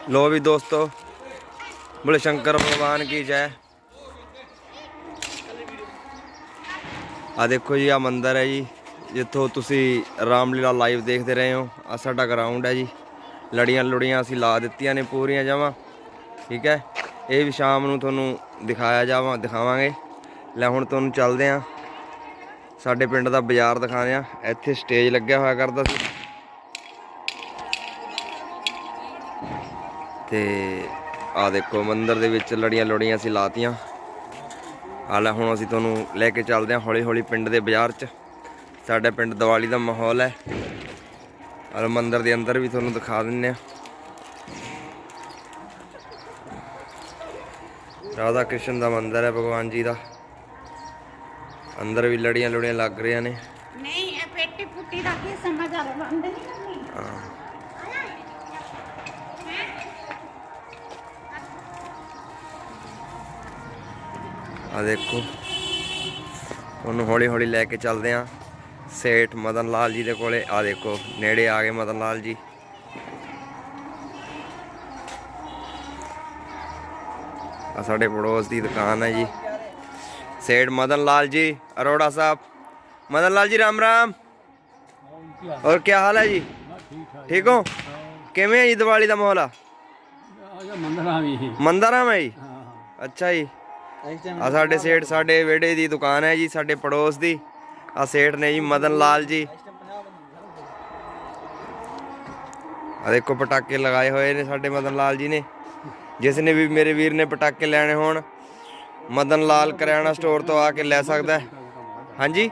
लो भी दोस्तों, बोले शंकर भगवान की जय। आ देखो जी, आ मंदिर है जी जिथों तुसी रामलीला लाइव देखते रहे हो। आ साडा ग्राउंड है जी। लड़ियां लुड़ियां असी ला दित्तियां ने पूरियां जमा, ठीक है। ये भी शाम नूं तुहानूं दिखावांगे। लै हुण तुहानूं चलदे आं साडे पिंड दा बाजार दिखाने आ। इत्थे स्टेज लग्या होया करदा सी ते आ देखो मंदिर दे विच लड़ियां लुड़ियां असी लातियां। हाले हुण असी तुहानूं लैके चलदे आं हौली हौली पिंड दे बाजार च। साडे पिंड दिवाली दा माहौल है और मंदिर दे अंदर भी तुहानूं दिखा दिंदे आं। राधा कृष्ण दा मंदिर है भगवान जी दा। अंदर भी लड़ियां लुड़ियां लग रही ने। नहीं पेटी पुट्टी दा की समझ आ रहा बंद नहीं करनी। आ देखो उन्होंने हौली हौली लैके चलते हैं सेठ मदन लाल जी के कोले। आ देखो नेड़े आ गए मदन लाल जी। आ साडे पड़ोस की दुकान है जी। सेठ मदन लाल जी अरोड़ा साहब। मदन लाल जी राम राम। और क्या हाल है जी? ठीक हो? किवें है जी दिवाली का माहौल? मंदाराम है जी। अच्छा जी। आ साडे सेठ साडे वेड़े दी दुकान है जी, साडे पड़ोस दी। आ सेठ ने जी मदन लाल जी। आ देखो पटाके लगाए हुए ने साडे मदन लाल जी ने। जिसने भी मेरे वीर ने पटाके लैने होण मदन लाल करियाना स्टोर तो आके लै सकदा है। हाँ जी।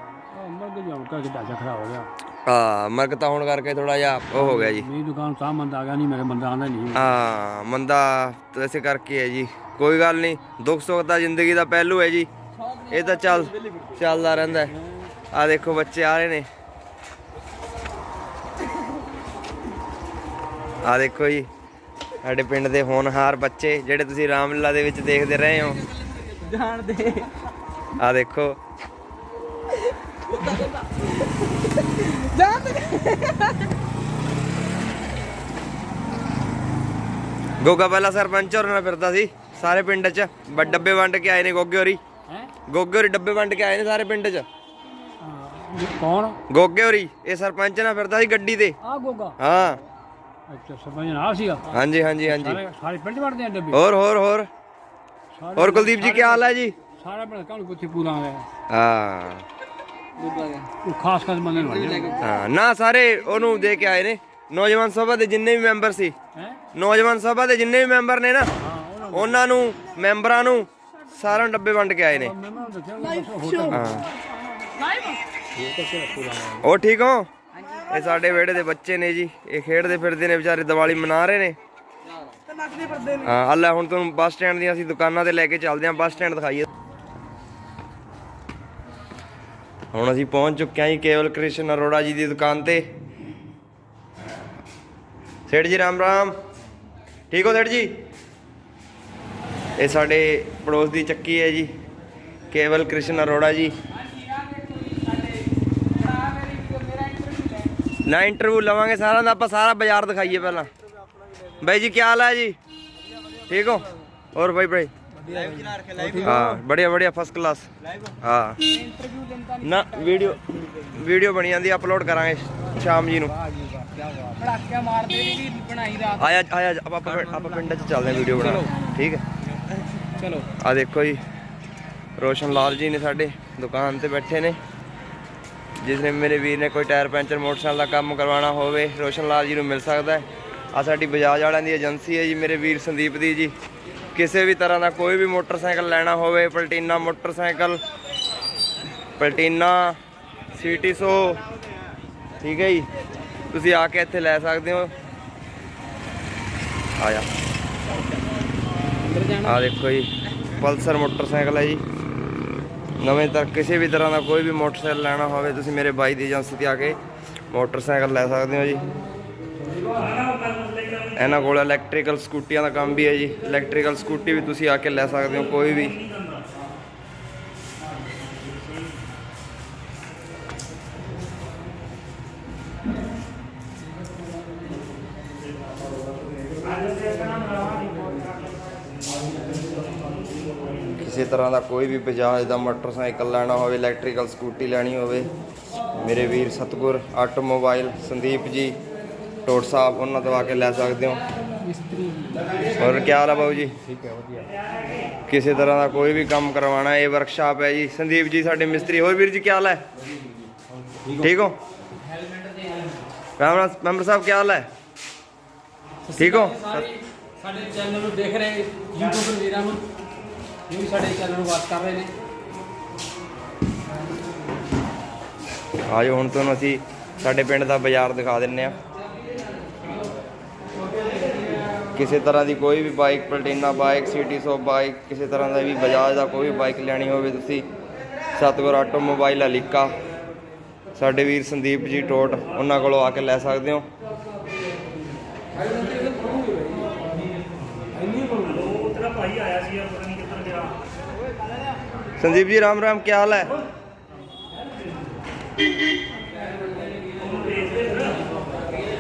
हाँ मरकता होने करके थोड़ा जा वो हो गया जी। मेरी दुकान साहब मंदा आ गया नहीं, मेरे मंदा आंदा नहीं। हाँ मंदा तो ऐसे करके है जी। कोई गल नहीं, दुख सुख तो जिंदगी का पहलू है जी। ये तो चलता रहता है। आ देखो बच्चे आ रहे ने। आ देखो जी साडे पिंड दे होनहार बच्चे जेडे तुसी रामलीला दे विच देखदे रहे हो। आ देखो गोगा पहला सरपंच होर फिरदा सी सारे पिंड च। डब्बे वंड के आए ने गोगे होरी। गोगे होरी डब्बे वंड के आए ने सारे पिंड च। कौन? गोगे होरी ये सरपंच ना फिरदा सी गड्डी ते। हाँ अच्छा सरपंच नाल सीगा। हाँ जी हाँ जी हाँ जी। सारे पिंड वड़दे हैं डब्बे। और कुलदीप जी क्या हाल है जी? सारा पिंड कौन कुछ पूरा आ गया। हाँ खास खास बंदे वड़दे। हाँ ना सारे ओनू दे के आए ने। नौजवान सभा दे जिन्ने भी मैंबर सी, नौजवान सभा दे जिन्ने भी मैंबर ने ना उन्हां नू मैंबरां नू सारा डब्बे वंड के आए ने। ओ ठीक हो? ये साडे वेड़े दे बच्चे ने जी, ये खेडदे फिरदे ने बेचारे दिवाली मना रहे ने। हाँ अल्लाह हुण तुहानूं बस स्टैंड दी असीं दुकानां ते लैके चलदे आं। बस स्टैंड दिखाइए। हुण असीं पहुंच चुके हैं जी केवल कृष्ण अरोड़ा जी की दुकान ते। सेठ जी राम राम। ठीक हो सेठ जी? ये साडे पड़ोस की चक्की है जी, केवल कृष्ण अरोड़ा जी। ना इंटरव्यू लवांगे सारा दा, आपां सारा बाजार दिखाइए पहला। भाई जी क्या हाल है जी? ठीक हो? और भाई हाँ बढ़िया बढ़िया फर्स्ट क्लास। हाँ ना वीडियो बनी जाती अपलोड करांगे शाम जी नूं। आया आप पिंड च चलते वीडियो बना, ठीक है चलो। आ देखो जी रोशन लाल जी ने साडे दुकान ते बैठे ने। जिसने मेरे वीर ने कोई टायर पैंचर मोटरसाइकिल का काम करवाना होवे रोशन लाल जी नूं मिल सकता है। आ साडी बजाज वालियां दी एजेंसी है जी, मेरे वीर संदीप दी जी। किसी भी तरह का कोई भी मोटरसाइकिल लेना होवे, पलटीना मोटरसाइकिल, पलटीना CT100, ठीक है जी, तुसी आके इत्थे लै सकदे हो। आया आ देखो जी पल्सर मोटरसाइकिल है जी। नवें तक किसी भी तरह का कोई भी मोटरसाइकिल लेना होवे तुसी मेरे बाई दी एजेंसी ते आके मोटरसाइकिल लै सकदे हो जी। इन्हां कोल इलैक्ट्रिकल स्कूटियां का काम भी है जी। इलैक्ट्रिकल स्कूटी भी तुसी आके लै सकदे हो कोई भी। ਕਿਸੇ ਤਰ੍ਹਾਂ ਦਾ ਕੋਈ ਵੀ ਬਜਾਜ ਦਾ ਮੋਟਰਸਾਈਕਲ ਲੈਣਾ ਹੋਵੇ, ਇਲੈਕਟ੍ਰੀਕਲ ਸਕੂਟੀ ਲੈਣੀ ਹੋਵੇ, ਮੇਰੇ ਵੀਰ ਸਤਗੁਰ ਆਟੋਮੋਬਾਈਲ ਸੰਦੀਪ ਜੀ ਟੋਟ ਸਾਹਿਬ ਉਹਨਾਂ ਤੋਂ ਆ ਕੇ ਲੈ ਸਕਦੇ ਹੋ। ਹੋਰ ਕੀ ਹਾਲ ਹੈ ਬਾਬੂ ਜੀ? ਠੀਕ ਹੈ, ਵਧੀਆ। ਕਿਸੇ ਤਰ੍ਹਾਂ ਦਾ ਕੋਈ ਵੀ ਕੰਮ ਕਰਵਾਉਣਾ, ਇਹ ਵਰਕਸ਼ਾਪ ਹੈ ਜੀ। ਸੰਦੀਪ ਜੀ ਸਾਡੇ ਮਿਸਤਰੀ। ਹੋਰ ਵੀਰ ਜੀ ਕੀ ਹਾਲ ਹੈ? ਠੀਕ ਹੋ? ਕੈਮਰਾ ਮੈਂਬਰ ਸਾਹਿਬ ਕੀ ਹਾਲ ਹੈ? ਠੀਕ ਹੋ? ਸਾਡੇ ਚੈਨਲ ਨੂੰ ਦੇਖ ਰਹੇ YouTube ਵੀਰਾਂ ਨੂੰ, ਜੋ ਵੀ ਸਾਡੇ ਚੈਨਲ ਨੂੰ ਵਾਚ ਕਰ ਰਹੇ ਨੇ, ਆਜੋ ਹੁਣ ਤੁਹਾਨੂੰ ਅਸੀਂ ਸਾਡੇ ਪਿੰਡ ਦਾ ਬਾਜ਼ਾਰ ਦਿਖਾ ਦਿੰਨੇ ਆ। ਕਿਸੇ ਤਰ੍ਹਾਂ ਦੀ ਕੋਈ ਵੀ ਬਾਈਕ, ਪਲਟੀਨਾ ਬਾਈਕ, ਸਿਟੀ ਸੌ ਬਾਈਕ, ਕਿਸੇ ਤਰ੍ਹਾਂ ਦਾ ਵੀ ਬਜਾਜ ਦਾ ਕੋਈ ਵੀ ਬਾਈਕ ਲੈਣੀ ਹੋਵੇ ਤੁਸੀਂ ਸਤਗੁਰ ਆਟੋਮੋਬਾਈਲ ਅਲੀਕਾ ਸਾਡੇ ਵੀਰ ਸੰਦੀਪ ਜੀ ਟੋਟ ਉਹਨਾਂ ਕੋਲੋਂ ਆ ਕੇ ਲੈ ਸਕਦੇ ਹੋ। संदीप जी राम राम, क्या हाल है?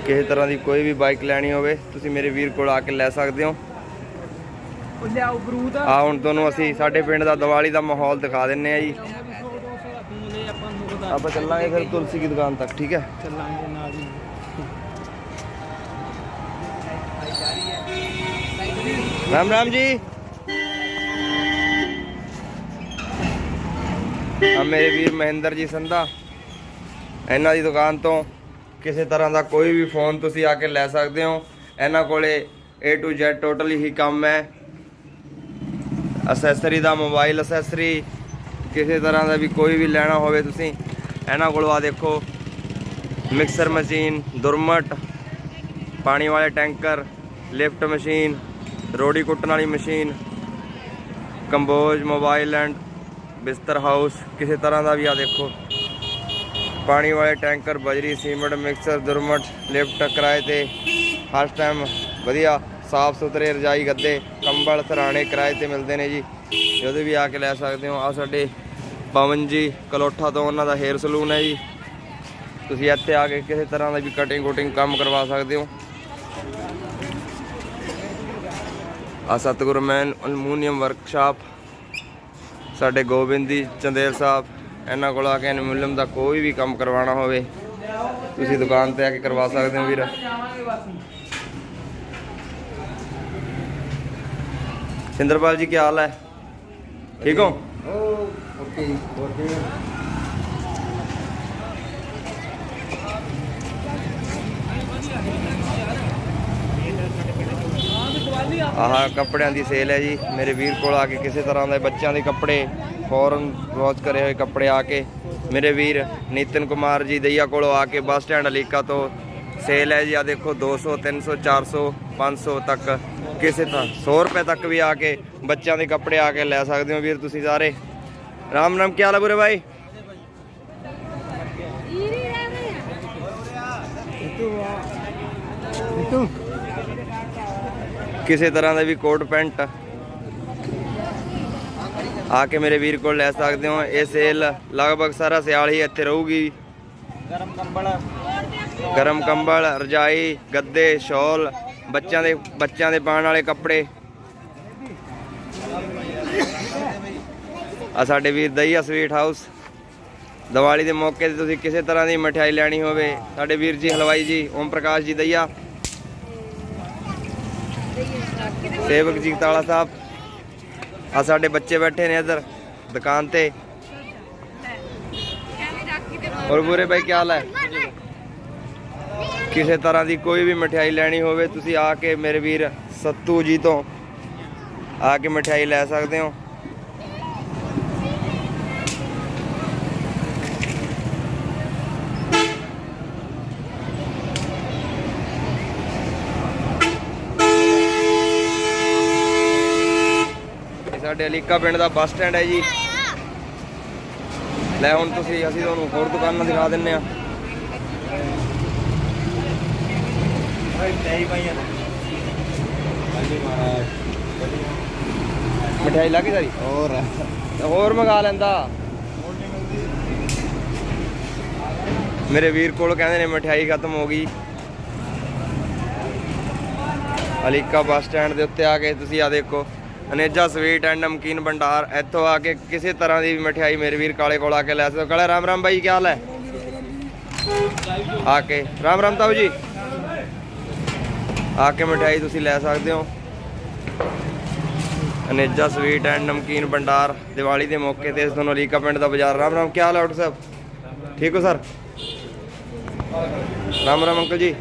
ਕਿਸੇ ਤਰ੍ਹਾਂ ਦੀ ਕੋਈ ਵੀ ਬਾਈਕ ਲੈਣੀ ਹੋਵੇ ਤੁਸੀਂ ਮੇਰੇ ਵੀਰ ਕੋਲ ਆ ਕੇ ਲੈ ਸਕਦੇ ਹੋ। ਆ ਹੁਣ ਤੁਹਾਨੂੰ ਅਸੀਂ ਸਾਡੇ ਪਿੰਡ ਦਾ ਦੀਵਾਲੀ ਦਾ ਮਾਹੌਲ ਦਿਖਾ ਦਿੰਨੇ ਆ ਜੀ। ਆਪਾਂ ਚੱਲਾਂਗੇ ਫਿਰ ਤੁਲसी की दुकान तक, ठीक है? राम राम जी। ਆ ਮੇਰੇ ਵੀਰ ਮਹਿੰਦਰ ਜੀ ਸੰਧਾ, ਇਹਨਾਂ ਦੀ ਦੁਕਾਨ ਤੋਂ ਕਿਸੇ ਤਰ੍ਹਾਂ ਦਾ ਕੋਈ ਵੀ ਫੋਨ ਤੁਸੀਂ ਆ ਕੇ ਲੈ ਸਕਦੇ ਹੋ। ਇਹਨਾਂ ਕੋਲੇ A to Z ਟੋਟਲੀ ਹੀ ਕੰਮ ਹੈ। ਅਸੈਸਰੀ ਦਾ, ਮੋਬਾਈਲ ਅਸੈਸਰੀ, ਕਿਸੇ ਤਰ੍ਹਾਂ ਦਾ ਵੀ ਕੋਈ ਵੀ ਲੈਣਾ ਹੋਵੇ ਤੁਸੀਂ ਇਹਨਾਂ ਕੋਲ ਆ ਦੇਖੋ। ਮਿਕਸਰ ਮਸ਼ੀਨ, ਦੁਰਮਟ, ਪਾਣੀ ਵਾਲੇ ਟੈਂਕਰ, ਲਿਫਟ ਮਸ਼ੀਨ, ਰੋੜੀ ਕੁੱਟਣ ਵਾਲੀ ਮਸ਼ੀਨ, ਕੰਬੋਜ, ਮੋਬਾਈਲ ਐਂਡ ਬਿਸਤਰ ਹਾਊਸ, ਕਿਸੇ ਤਰ੍ਹਾਂ ਦਾ ਵੀ ਆ ਦੇਖੋ। ਪਾਣੀ ਵਾਲੇ ਟੈਂਕਰ, ਬਜਰੀ, ਸੀਮੈਂਟ, ਮਿਕਸਰ, ਦੁਰਮਟ, ਲਿਫਟ ਕਿਰਾਏ ਤੇ ਹਰ ਟਾਈਮ ਵਧੀਆ ਸਾਫ ਸੁਥਰੇ ਰਜਾਈ, ਗੱਦੇ, ਕੰਬਲ, ਸਰਾਣੇ ਕਿਰਾਏ ਤੇ ਮਿਲਦੇ ਨੇ ਜੀ। ਉਹਦੇ ਵੀ ਆ ਕੇ ਲੈ ਸਕਦੇ ਹੋ। ਆ ਸਾਡੇ ਪਵਨ ਜੀ ਕਲੋਠਾ ਤੋਂ, ਉਹਨਾਂ ਦਾ ਹੇਅਰ ਸਲੂਨ ਹੈ ਜੀ। ਤੁਸੀਂ ਇੱਥੇ ਆ ਕੇ ਕਿਸੇ ਤਰ੍ਹਾਂ ਦਾ ਵੀ ਕਟਿੰਗ ਕੁਟਿੰਗ ਕੰਮ ਕਰਵਾ ਸਕਦੇ ਹੋ। ਆ ਸਤਗੁਰ ਮੈਨ ਅਲਮੂਨੀਅਮ ਵਰਕਸ਼ਾਪ ਸਾਡੇ ਗੋਬਿੰਦ ਜੀ ਚੰਦੇਲ ਸਾਹਿਬ, ਇਹਨਾਂ ਕੋਲ ਆ ਕੇ ਐਲੂਮੀਨੀਅਮ ਦਾ ਕੋਈ ਵੀ ਕੰਮ ਕਰਵਾਉਣਾ ਹੋਵੇ ਤੁਸੀਂ ਦੁਕਾਨ ਤੇ ਆ ਕੇ ਕਰਵਾ ਸਕਦੇ ਹੋ ਵੀਰ। ਸਿੰਦਰਪਾਲ ਜੀ ਕੀ ਹਾਲ ਹੈ? ਠੀਕ ਹੋ? ਓਕੇ। ਆਹ ਕੱਪੜਿਆਂ ਦੀ ਸੇਲ ਹੈ ਜੀ। ਮੇਰੇ ਵੀਰ ਕੋਲ ਆ ਕੇ ਕਿਸੇ ਤਰ੍ਹਾਂ ਦੇ ਬੱਚਿਆਂ ਦੇ ਕੱਪੜੇ, ਫੋਰਨ ਵਾਚ ਕਰੇ ਹੋਏ ਕੱਪੜੇ ਆ ਕੇ ਮੇਰੇ ਵੀਰ ਨਿਤਨ ਕੁਮਾਰ ਜੀ ਦਈਆ ਕੋਲੋਂ ਆ ਕੇ ਬੱਸ ਸਟੈਂਡ ਅਲੀਕਾ ਤੋਂ ਸੇਲ ਹੈ ਜੀ। ਆ ਦੇਖੋ 200, 300, 400, 500 ਤੱਕ, ਕਿਸੇ ਤਰ੍ਹਾਂ 100 ਰੁਪਏ ਤੱਕ ਵੀ ਆ ਕੇ ਬੱਚਿਆਂ ਦੇ ਕੱਪੜੇ ਆ ਕੇ ਲੈ ਸਕਦੇ ਹੋ ਵੀਰ ਤੁਸੀਂ ਸਾਰੇ। ਰਾਮ ਰਾਮ, ਕੀ ਹਾਲ ਹੈ ਬੁਰੇ ਭਾਈ? ਕਿਸੇ ਤਰ੍ਹਾਂ ਦਾ ਵੀ ਕੋਟ ਪੈਂਟ ਆ ਕੇ ਮੇਰੇ ਵੀਰ ਕੋਲ ਲੈ ਸਕਦੇ ਹੋ। ਇਹ ਸੇਲ ਲਗਭਗ ਸਾਰਾ ਸਿਆਲ ਹੀ ਇੱਥੇ ਰਹੂਗੀ। ਗਰਮ ਕੰਬਲ, ਰਜਾਈ, ਗੱਦੇ, ਸ਼ਾਲ, ਬੱਚਿਆਂ ਦੇ ਪਾਉਣ ਵਾਲੇ ਕੱਪੜੇ। ਆ ਸਾਡੇ ਵੀਰ ਦਈਆ ਸਵੀਟ ਹਾਊਸ। ਦੀਵਾਲੀ ਦੇ ਮੌਕੇ ਤੇ ਤੁਸੀਂ ਕਿਸੇ ਤਰ੍ਹਾਂ ਦੀ ਮਠਿਆਈ ਲੈਣੀ ਹੋਵੇ, ਸਾਡੇ ਵੀਰ ਜੀ ਹਲਵਾਈ ਜੀ ਓਮ ਪ੍ਰਕਾਸ਼ ਜੀ ਦਈਆ, ਸੇਵਕ ਜੀ ਤਾਲਾ ਸਾਹਿਬ। ਆ ਸਾਡੇ ਬੱਚੇ ਬੈਠੇ ਨੇ ਇੱਧਰ ਦੁਕਾਨ ਤੇ। ਔਰ ਬੁਰੇ ਭਾਈ ਕੀ ਹਾਲ ਹੈ? ਕਿਸੇ ਤਰ੍ਹਾਂ ਦੀ ਕੋਈ ਵੀ ਮਠਿਆਈ ਲੈਣੀ ਹੋਵੇ ਤੁਸੀਂ ਆ ਕੇ ਮੇਰੇ ਵੀਰ ਸੱਤੂ ਜੀ ਤੋਂ ਆ ਕੇ ਮਠਿਆਈ ਲੈ ਸਕਦੇ ਹੋ। ਸਾਡੇ ਅਲੀਕਾ ਪਿੰਡ ਦਾ ਬੱਸ ਸਟੈਂਡ ਹੈ ਜੀ। ਲੈ ਹੁਣ ਅਸੀਂ ਤੁਹਾਨੂੰ ਹੋਰ ਦੁਕਾਨਾਂ ਦਿਖਾ ਦਿੰਨੇ ਆ। ਮਠਿਆਈ ਲੱਗੀ ਸਾਰੀ ਹੋਰ ਮੰਗਾ ਲੈਂਦਾ। ਮੇਰੇ ਵੀਰ ਕੋਲ ਕਹਿੰਦੇ ਨੇ ਮਠਿਆਈ ਖਤਮ ਹੋ ਗਈ। ਅਲੀਕਾ ਬੱਸ ਸਟੈਂਡ ਦੇ ਉੱਤੇ ਆ ਕੇ ਤੁਸੀਂ ਆ ਦੇਖੋ ਅਨੇਜਾ ਸਵੀਟ ਐਂਡ ਨਮਕੀਨ ਭੰਡਾਰ। ਇੱਥੋਂ ਆ ਕੇ ਕਿਸੇ ਤਰ੍ਹਾਂ ਦੀ ਵੀ ਮਠਿਆਈ ਮੇਰੇ ਵੀਰ ਕਾਲੇ ਕੋਲ ਆ ਕੇ ਲੈ ਸਕਦੇ ਹੋ। ਕਾਲੇ ਰਾਮ ਰਾਮ ਬਾਈ, ਕੀ ਹਾਲ ਹੈ? ਆ ਕੇ ਰਾਮ ਰਾਮ ਤਾਊ ਜੀ, ਆ ਕੇ ਮਠਿਆਈ ਤੁਸੀਂ ਲੈ ਸਕਦੇ ਹੋ। ਅਨੇਜਾ ਸਵੀਟ ਐਂਡ ਨਮਕੀਨ ਭੰਡਾਰ ਦੀਵਾਲੀ ਦੇ ਮੌਕੇ ਤੇ ਇਸ ਤੋਂ ਅਲੀਕਾ ਪਿੰਡ ਦਾ ਬਾਜ਼ਾਰ। ਰਾਮ ਰਾਮ, ਕੀ ਹਾਲ ਹੈ ਡਾਕਟਰ ਸਾਹਿਬ? ਠੀਕ ਹੋ ਸਰ? ਰਾਮ ਰਾਮ ਅੰਕਲ ਜੀ।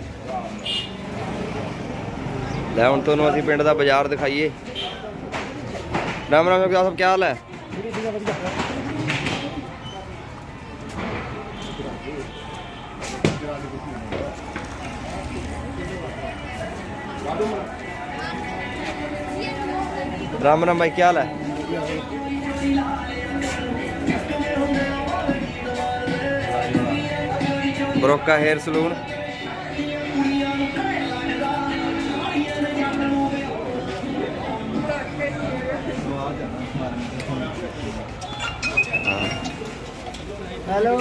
ਲੈ ਹੁਣ ਤੁਹਾਨੂੰ ਅਸੀਂ ਪਿੰਡ ਦਾ ਬਾਜ਼ਾਰ ਦਿਖਾਈਏ। ਰਾਮ ਰਾਮ ਸਾਹਿਬ, ਕੀ ਹਾਲ ਹੈ? राम राम भाई, क्या हाल है? ब्रोका हेयर सलून। हेलो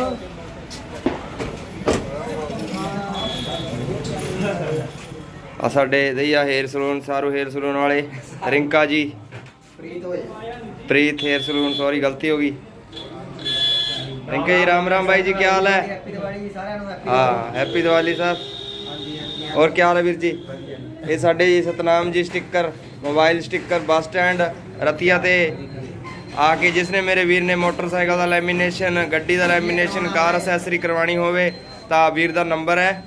आ साडे दईया हेयर सलून, सारू हेयर सलून वाले, Rinka ji, Preet hair salon, sorry गलती हो गई। रिंका जी राम राम भाई जी, क्या हाल है? हाँ हैप्पी दिवाली सर। और क्या हाल है वीर जी? ये साडे जी Satnam ji sticker, mobile sticker, bus stand Ratia ते आके जिसने मेरे वीर ने मोटरसाइकिल का लैमीनेशन, गड्डी का लैमीनेशन, कार असैसरी करवानी होवे तां वीर दा नंबर है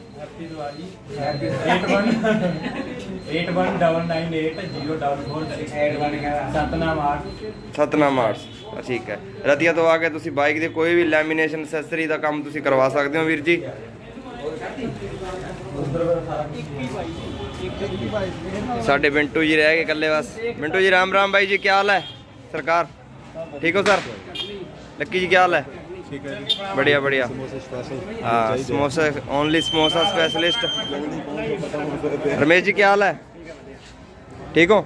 81998044 सतनाम आर्ट्स। ठीक है, रतिया तो आके तुसी बाइक दे कोई भी लैमीनेशन असैसरी का काम तुसी करवा सकते हो वीर जी। साडे मिंटू जी रह गए कल्ले बस। मिंटू जी राम राम भाई जी, क्या हाल है सरकार? ठीक हो सर? लक्की जी क्या हाल है? बढ़िया बढ़िया। हाँ समोसा, ओनली समोसा स्पेशलिस्ट। रमेश जी क्या हाल है? ठीक हो?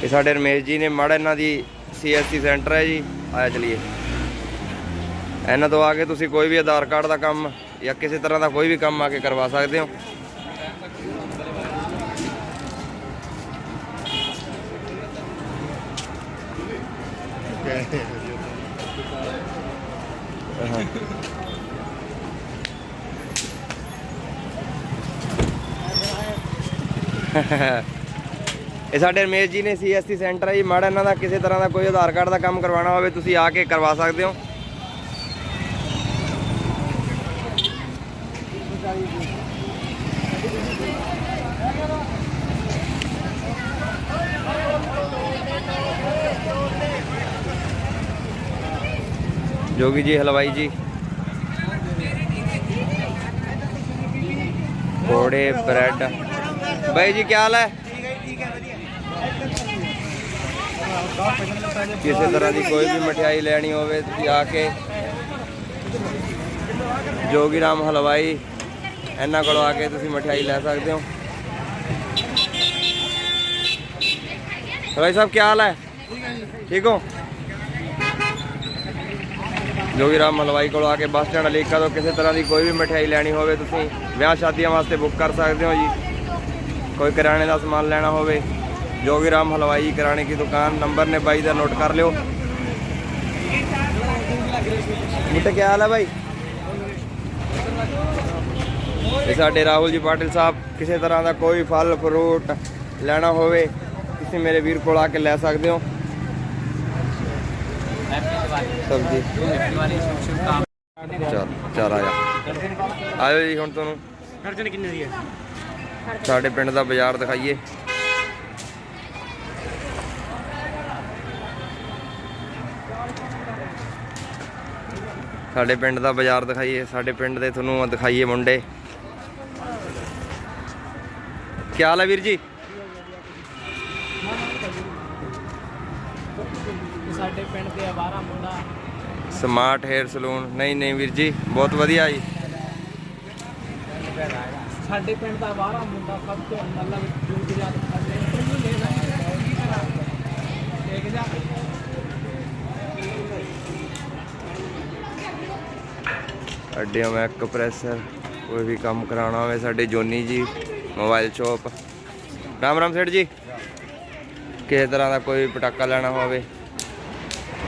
ये साढ़े रमेश जी ने माड़ा इन्हों की CSC सेंटर है जी। आया चलिए, इन्हों तो आके तुसी कोई भी आधार कार्ड का काम या किसी तरह का कोई भी काम आके करवा सकते हो। ਇਹ ਸਾਡੇ ਰਮੇਸ਼ ਜੀ ਨੇ CSC ਸੈਂਟਰ ਹੈ ਜੀ ਮਾੜਾ। ਇਹਨਾਂ ਦਾ ਕਿਸੇ ਤਰ੍ਹਾਂ ਦਾ ਕੋਈ ਆਧਾਰ ਕਾਰਡ ਦਾ ਕੰਮ ਕਰਵਾਉਣਾ ਹੋਵੇ ਤੁਸੀਂ ਆ ਕੇ ਕਰਵਾ ਸਕਦੇ ਹੋ। जोगी जी हलवाई जी, घोड़े ब्रेड। भाई जी क्या हाल है? किसी तरह की कोई भी मिठाई लेनी होवे तुसीं आके जोगी राम हलवाई इन्हां कोलों आके तुसीं मिठाई ले सकते हो। हलवाई साहब क्या हाल है? ठीक हो? जोगी राम हलवाई को आके बस स्टैंड अलीका तो किसी तरह की कोई भी मिठाई लैनी हो ब्याह शादियों वास्ते बुक कर सकते हो जी। कोई किराने का समान लेना हो जोगी राम हलवाई किराने की दुकान, नंबर ने बाई का नोट कर लियो। बेटा क्या हाल है भाई? ये साडे राहुल जी पाटिल साहब, किसी तरह का कोई फल फ्रूट लेना हो किसी मेरे वीर को आके ले सकते हो। सब्जी चल चल आया आयो जी। हुण तुहानूं साडे पिंड दा बाजार दिखाइए। साडे पिंड दा बाजार दिखाइए, साडे पिंड दे तुहानूं दिखाइए मुंडे। क्या हाल है वीर जी? ਸਾਡੇ ਪਿੰਡ ਦੇ ਆਵਾਰਾ ਮੁੰਡਾ स्मार्ट हेयर सलून। नहीं नहीं वीर जी बहुत वधिया जी। ਸਾਡੇ ਪਿੰਡ ਦਾ ਆਵਾਰਾ ਮੁੰਡਾ ਸਭ ਤੋਂ ਮਤਲਬ ਜੂਤ ਜਾ हड्डियों में कंप्रेसर, कोई भी काम कराना हो साडे जोनी जी मोबाइल शॉप। राम राम सेठ जी, ਕਿਸੇ ਤਰ੍ਹਾਂ ਦਾ ਕੋਈ ਵੀ ਪਟਾਕਾ ਲੈਣਾ ਹੋਵੇ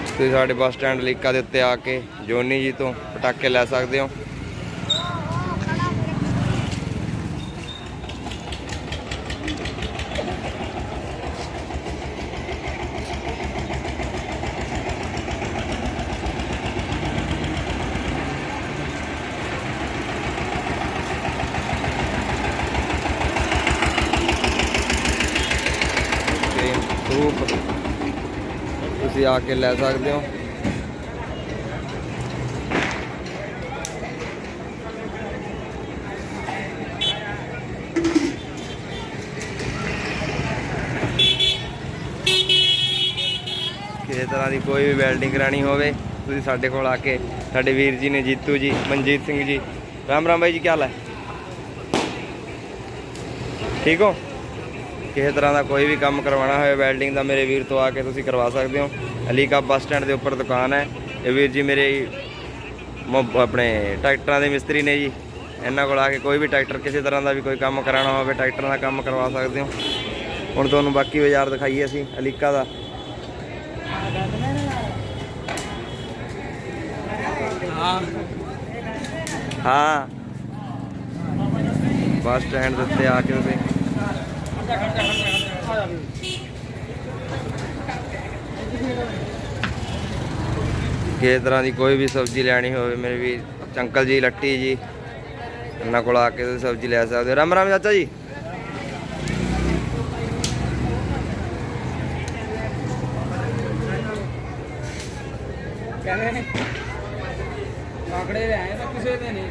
ਤੁਸੀਂ ਸਾਡੇ ਬੱਸ ਸਟੈਂਡ ਲੀਕਾ ਦੇ ਉੱਤੇ ਆ ਕੇ ਜੋਨੀ ਜੀ ਤੋਂ ਪਟਾਕੇ ਲੈ ਸਕਦੇ ਹੋ। ਧੂਪ ਤੁਸੀਂ ਆ ਕੇ ਲੈ ਸਕਦੇ ਹੋ। ਕਿਸੇ ਤਰ੍ਹਾਂ ਦੀ ਕੋਈ ਵੀ ਵੈਲਡਿੰਗ ਕਰਾਣੀ ਹੋਵੇ ਤੁਸੀਂ ਸਾਡੇ ਕੋਲ ਆ ਕੇ, ਸਾਡੇ ਵੀਰ ਜੀ ਨੇ ਜੀਤੂ ਜੀ, ਮਨਜੀਤ ਸਿੰਘ ਜੀ, ਰਾਮ ਰਾਮ ਬਾਈ ਜੀ, ਕੀ ਹਾਲ ਹੈ? ਠੀਕ ਹੋ? ਕਿਸੇ ਤਰ੍ਹਾਂ ਦਾ ਕੋਈ ਵੀ ਕੰਮ ਕਰਵਾਉਣਾ ਹੋਵੇ ਵੈਲਡਿੰਗ ਦਾ ਮੇਰੇ ਵੀਰ ਤੋਂ ਆ ਕੇ ਤੁਸੀਂ ਕਰਵਾ ਸਕਦੇ ਹੋ। ਅਲੀਕਾ ਬੱਸ ਸਟੈਂਡ ਦੇ ਉੱਪਰ ਦੁਕਾਨ ਹੈ। ਇਹ ਵੀਰ ਜੀ ਮੇਰੇ ਆਪਣੇ ਟਰੈਕਟਰਾਂ ਦੇ ਮਿਸਤਰੀ ਨੇ ਜੀ। ਇਹਨਾਂ ਕੋਲ ਆ ਕੇ ਕੋਈ ਵੀ ਟਰੈਕਟਰ ਕਿਸੇ ਤਰ੍ਹਾਂ ਦਾ ਵੀ ਕੋਈ ਕੰਮ ਕਰਾਉਣਾ ਹੋਵੇ ਟਰੈਕਟਰਾਂ ਦਾ ਕੰਮ ਕਰਵਾ ਸਕਦੇ ਹੋ। ਹੁਣ ਤੁਹਾਨੂੰ ਬਾਕੀ ਬਾਜ਼ਾਰ ਦਿਖਾਈਏ ਅਸੀਂ ਅਲੀਕਾ ਦਾ। ਹਾਂ ਬੱਸ ਸਟੈਂਡ ਦੇ ਉੱਤੇ ਆ ਕੇ ਤੁਸੀਂ ਕਿਸੇ ਤਰ੍ਹਾਂ ਦੀ ਕੋਈ ਵੀ ਸਬਜ਼ੀ ਲੈਣੀ ਹੋਵੇ ਮੇਰੇ ਵੀ ਅੰਕਲ ਜੀ ਲੱਟੀ ਜੀ ਇਹਨਾਂ ਕੋਲ ਆ ਕੇ ਤੁਸੀਂ ਸਬਜ਼ੀ ਲੈ ਸਕਦੇ ਹੋ। ਰਾਮ ਰਾਮ ਚਾਚਾ ਜੀ।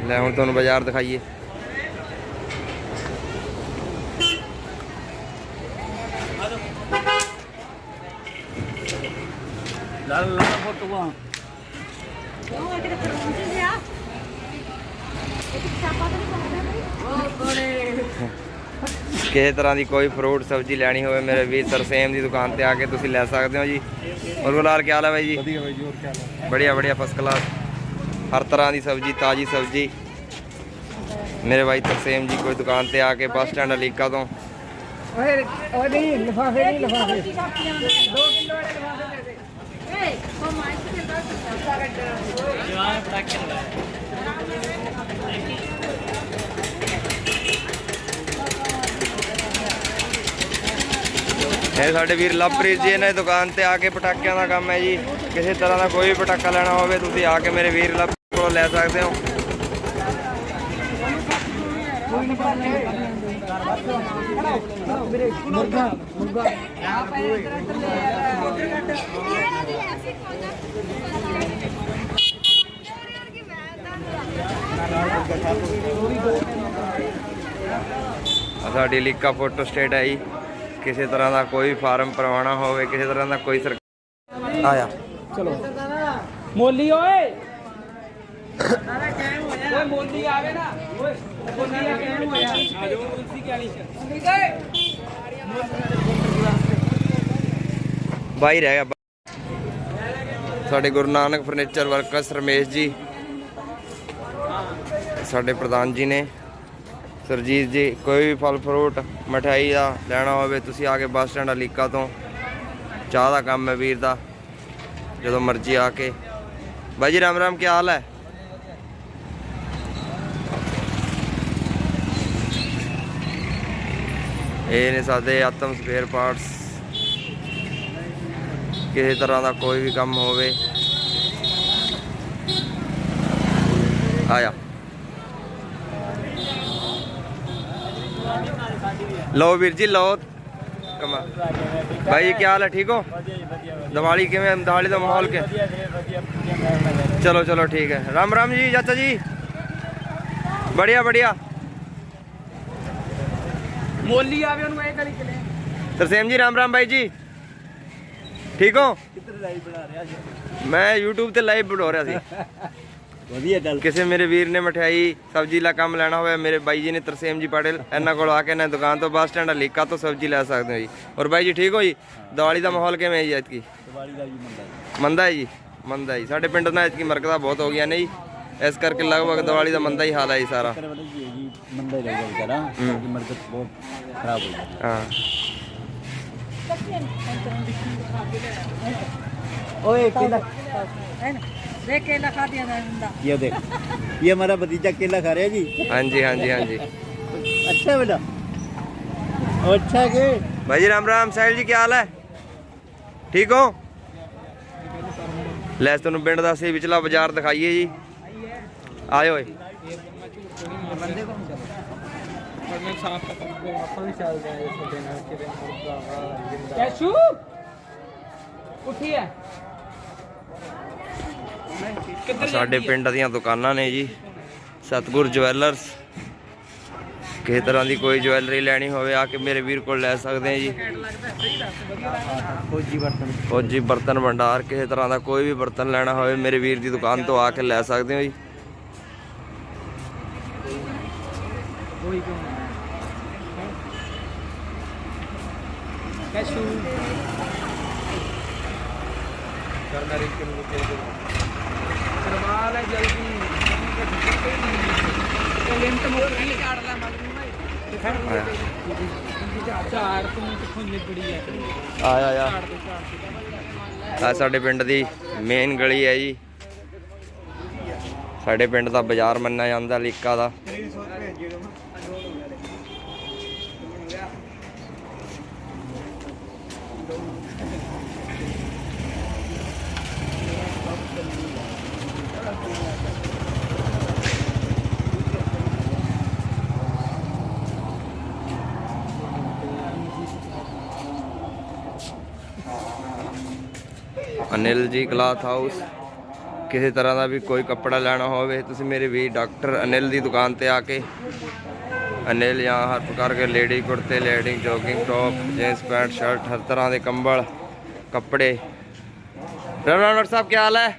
ਲੈ ਹੁਣ ਤੁਹਾਨੂੰ ਬਾਜ਼ਾਰ ਦਿਖਾਈਏ। ਕਿਸੇ ਤਰ੍ਹਾਂ ਦੀ ਕੋਈ ਫਰੂਟ ਸਬਜ਼ੀ ਲੈਣੀ ਹੋਵੇ ਮੇਰੇ ਵੀਰ ਤਰਸੇਮ ਦੀ ਦੁਕਾਨ ਤੇ ਆ ਕੇ ਤੁਸੀਂ ਲੈ ਸਕਦੇ ਹੋ ਜੀ। ਔਰ ਗੁਲਾਲ ਕੀ ਹਾਲ ਹੈ ਬਾਈ ਜੀ? ਵਧੀਆ ਬਾਈ ਜੀ, ਹੋਰ ਕੀ ਹਾਲ ਹੈ? बढ़िया बढ़िया फर्स्ट क्लास। हर तरह की सब्जी ताज़ी सब्जी मेरे भाई तरसेम जी कोई दुकान पे आके बस स्टैंड अलीका तो ਇਹ ਸਾਡੇ ਵੀਰ ਲਵਪ੍ਰੀਤ ਜੀ ਨੇ ਦੁਕਾਨ ਤੇ ਆ ਕੇ ਪਟਾਕਿਆਂ ਦਾ ਕੰਮ ਹੈ ਜੀ। ਕਿਸੇ ਤਰ੍ਹਾਂ ਦਾ ਕੋਈ ਵੀ ਪਟਾਕਾ ਲੈਣਾ ਹੋਵੇ ਤੁਸੀਂ ਆ ਕੇ ਮੇਰੇ ਵੀਰ ਲਵਪ੍ਰੀਤ ਕੋਲੋਂ ਲੈ ਸਕਦੇ ਹੋ। ਸਾਡੀ ਲੀਕਾ ਫੋਟੋ ਸਟੇਟ ਹੈ ਜੀ। ਕਿਸੇ ਤਰ੍ਹਾਂ ਦਾ ਕੋਈ ਫਾਰਮ ਭਰਵਾਉਣਾ ਹੋਵੇ ਕਿਸੇ ਤਰ੍ਹਾਂ ਦਾ ਕੋਈ ਸਰਕਾਰ ਆਇਆ चलो मोली ओए ओए मोली आवे ना ओए मोली का कहना होया आ जाओ उसी के आली ਬਾਈ ਰਹਿ ਗਿਆ। ਸਾਡੇ ਗੁਰੂ ਨਾਨਕ ਫਰਨੀਚਰ ਵਰਕਰਸ ਰਮੇਸ਼ ਜੀ ਸਾਡੇ ਪ੍ਰਧਾਨ ਜੀ ਨੇ, ਸਰਜੀਤ ਜੀ। ਕੋਈ ਵੀ ਫਲ ਫਰੂਟ ਮਠਿਆਈ ਦਾ ਲੈਣਾ ਹੋਵੇ ਤੁਸੀਂ ਆ ਕੇ ਬੱਸ ਸਟੈਂਡ ਅਲੀਕਾ ਤੋਂ। ਚਾਹ ਦਾ ਕੰਮ ਹੈ ਵੀਰ ਦਾ, ਜਦੋਂ ਮਰਜ਼ੀ ਆ ਕੇ। ਬਾਈ ਜੀ ਰਾਮ ਰਾਮ, ਕੀ ਹਾਲ ਹੈ? ਇਹ ਨੇ ਸਾਡੇ ਆਤਮ ਸਪੇਅਰ ਪਾਰਟਸ। ਕਿਸੇ ਤਰ੍ਹਾਂ ਦਾ ਕੋਈ ਵੀ ਕੰਮ ਹੋਵੇ ਆਇਆ लो वीर जी लो कमा। भाई जी क्या हाल है, ठीक हो? दिवाली किवें, दिवाली का माहौल के? चलो चलो ठीक है। राम राम जी चाचा जी, बढ़िया बढ़िया। मोली आवे उन्हें एक गली चले। तरसेम जी राम राम भाई जी, ठीक हो? मैं YouTube ਤੇ ਲਾਈਵ ਬਣਾ ਰਿਹਾ ਸੀ। ਵਧੀਆ ਗੱਲ। ਕਿਸੇ ਮੇਰੇ ਵੀਰ ਨੇ ਮਠਿਆਈ ਸਬਜ਼ੀ ਦਾ ਕੰਮ ਲੈਣਾ ਹੋਵੇ ਮੇਰੇ ਬਾਈ ਜੀ ਨੇ ਤਰਸੇਮ ਜੀ ਪਟੇਲ ਇਹਨਾਂ ਕੋਲ ਆ ਕੇ ਇਹਨਾਂ ਦੁਕਾਨ ਤੋਂ ਬੱਸ ਸਟੈਂਡ ਅਲੀਕਾ ਤੋਂ ਸਬਜ਼ੀ ਲੈ ਸਕਦੇ ਹੋ ਜੀ। ਔਰ ਬਾਈ ਜੀ ਠੀਕ ਹੋ ਜੀ? ਦੀਵਾਲੀ ਦਾ ਮਾਹੌਲ ਕਿਵੇਂ ਹੈ ਜੀ ਐਤਕੀ? ਦੀਵਾਲੀ ਦਾ ਜੀ ਮੰਦਾ ਹੈ ਜੀ, ਮੰਦਾ ਜੀ। ਸਾਡੇ ਪਿੰਡ ਨਾਲ ਐਤਕੀ ਮਰਕਤਾਂ ਬਹੁਤ ਹੋ ਗਈਆਂ ਨੇ ਜੀ, ਇਸ ਕਰਕੇ ਲਗਭਗ ਦੀਵਾਲੀ ਦਾ ਮੰਦਾ ਹੀ ਹਾਲ ਹੈ ਜੀ ਸਾਰਾ। ਮੰਦਾ ਹੀ ਰਹੇਗਾ ਵਿਚਾਰਾ, ਮਰਕਤ ਬਹੁਤ ਖਰਾਬ ਹੋ ਗਈ। ਹਾਂ ओए केला देख केला खा दिया था ये देख, ये हमारा भतीजा केला खा रहा है जी। हाँ जी हाँ जी हाँ जी। अच्छा है बेटा, अच्छा के भाई जी राम राम। साहिल जी क्या हाल है, ठीक हो? ਲੈ ਤੁਹਾਨੂੰ ਪਿੰਡ ਦਾ ਅਸੀਂ ਵਿਚਲਾ ਬਾਜ਼ਾਰ ਦਿਖਾਈਏ ਜੀ। ਆਇਓ ਓਏ। कैशू उठिए ਸਾਡੇ ਪਿੰਡ ਦੀਆਂ ਦੁਕਾਨਾਂ ਨੇ ਜੀ, ਸਤਗੁਰ ਜਵੈਲਰਸ। ਕਿਸੇ ਤਰ੍ਹਾਂ ਦੀ ਕੋਈ ਜਵੈਲਰੀ ਲੈਣੀ ਹੋਵੇ ਆ ਕੇ ਮੇਰੇ ਵੀਰ ਕੋਲ ਲੈ ਸਕਦੇ ਆ ਜੀ। ਫੌਜੀ ਬਰਤਨ ਭੰਡਾਰ, ਕਿਸੇ ਤਰ੍ਹਾਂ ਦਾ ਕੋਈ ਵੀ ਬਰਤਨ ਲੈਣਾ ਹੋਵੇ ਮੇਰੇ ਵੀਰ ਦੀ ਦੁਕਾਨ ਤੋਂ ਆ ਕੇ ਲੈ ਸਕਦੇ ਹੋ ਜੀ। कैशू करवा ले जल्दी लिंट मोड़ नहीं काट ला चार तो किथों निकड़ी है ਆਇਆ ਆ ਸਾਡੇ ਪਿੰਡ ਦੀ ਮੇਨ ਗਲੀ ਹੈ ਜੀ। ਸਾਡੇ ਪਿੰਡ ਦਾ ਬਾਜ਼ਾਰ ਮੰਨਿਆ ਜਾਂਦਾ ਲੀਕਾ ਦਾ। ਅਨਿਲ ਜੀ ਕਲਾਥ ਹਾਊਸ। ਕਿਸੇ ਤਰ੍ਹਾਂ ਦਾ ਵੀ ਕੋਈ ਕੱਪੜਾ ਲੈਣਾ ਹੋਵੇ ਤੁਸੀਂ ਮੇਰੇ ਵੀ ਡਾਕਟਰ ਅਨਿਲ ਦੀ ਦੁਕਾਨ ਤੇ ਆ ਕੇ अनिल यहाँ हर प्रकार के लेडी कुर्ते, lady jogging top, jeans pant, shirt, हर तरह के कंबल कपड़े। राम राम डॉक्टर साहब क्या हाल है?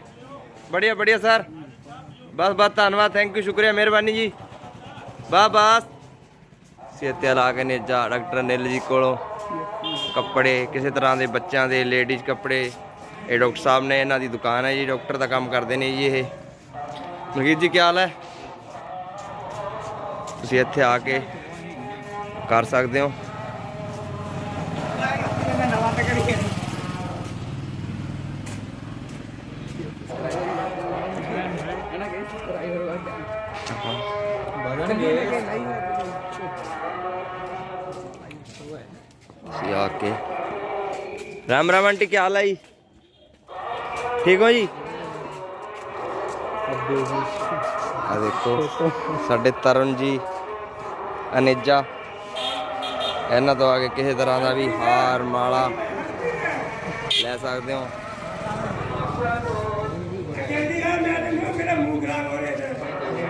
बढ़िया बढ़िया सर, बस बस धन्यवाद, थैंक यू, शुक्रिया, मेहरबानी जी। बस बस सेते ला के नेजा डॉक्टर अनिल जी को कपड़े किसी तरह के बच्चों के लेडीज़ कपड़े। ये डॉक्टर साहब ने, इन्हों की दुकान है जी, डॉक्टर का काम करते हैं जी। ये मलकीत जी क्या हाल है? ਤੁਸੀਂ ਇੱਥੇ ਆ ਕੇ ਕਰ ਸਕਦੇ ਹੋ। ਤੁਸੀਂ ਆ ਕੇ राम राम आंटी क्या हाल है जी, ठीक हो जी? आ देखो साडे तरन जी अनेजा, इन्हों तो आगे किसी तरह का भी हार माला ले सकते हो।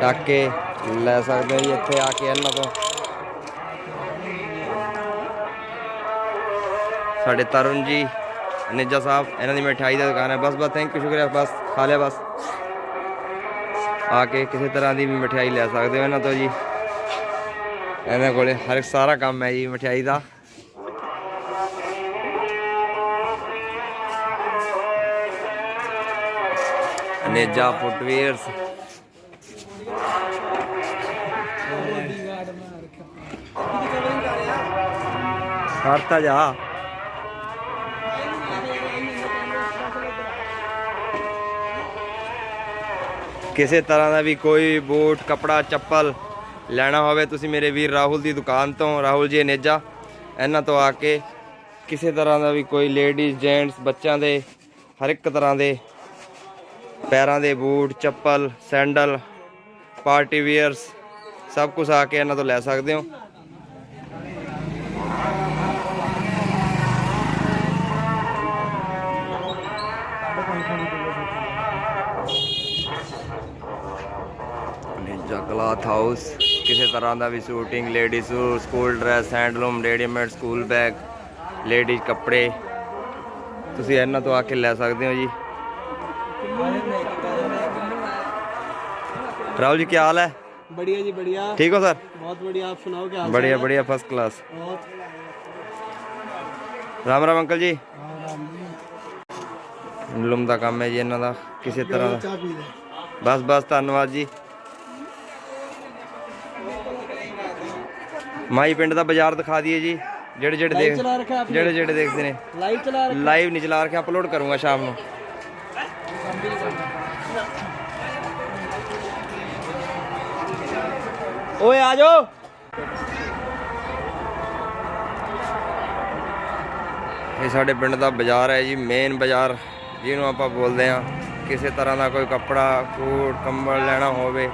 टाके ले सकते हो जी इत्थे आके इन्हों तो। साडे तरुण जी अनेजा साहब, इन्हों की मिठाई की दुकान है। बस बस थैंक यू, शुक्रिया, बस खा लिया। बस आके किसी तरह की भी मिठाई ले सकते हो इन्हों तो जी। इन्होंने को हर एक सारा काम है जी मिठाई का। अनेजा फुटवेयर्स, करता जा किसी तरह का भी कोई बूट, कपड़ा, चप्पल लेना होवे तुसी मेरे वीर राहुल की दुकान तो, राहुल जी अनेजा, इन्हों तो आके किसी तरह का भी कोई लेडीज़, जेंट्स, बच्चों के हर एक तरह के पैरों के बूट, चप्पल, सैंडल, पार्टी वेयर्स सब कुछ आके इन्हों तो ले सकते हो। क्लॉथ हाउस, किसी तरह का भी shooting, ladies suit, school dress, handloom, readymade school bag, ladies कपड़े तुसी इन्हों तो आके ले सकते हो जी। राहुल जी क्या हाल है? बढ़िया जी बढ़िया, ठीक हो सर? बहुत बढ़िया, आप सुनाओ क्या हाल? बढ़िया बढ़िया, फर्स्ट क्लास। राम राम अंकल जी। लुम का काम है जी इन्हों का, किसी तरह का। बस बस धन्यवाद जी। माई पिंड का बाजार दिखा दिए जी। ਜਿਹੜੇ ਜਿਹੜੇ लाइव देख चला रखा है आपने? ਜਿਹੜੇ ਜਿਹੜੇ ਦੇਖਦੇ ਨੇ लाइव चला रखा ਲਾਈਵ ਨਹੀਂ ਚਲਾ ਕੇ ਅਪਲੋਡ ਕਰੂੰਗਾ ਸ਼ਾਮ ਨੂੰ। ਓਏ ਆ ਜਾਓ। ਇਹ ਸਾਡੇ ਪਿੰਡ ਦਾ ਬਾਜ਼ਾਰ ਹੈ ਜੀ, ਮੇਨ ਬਾਜ਼ਾਰ ਜਿਹਨੂੰ ਆਪਾਂ ਬੋਲਦੇ ਆ। ਕਿਸੇ ਤਰ੍ਹਾਂ ਦਾ ਕੋਈ ਕੱਪੜਾ ਕੋਟ ਕੰਬਲ ਲੈਣਾ ਹੋਵੇ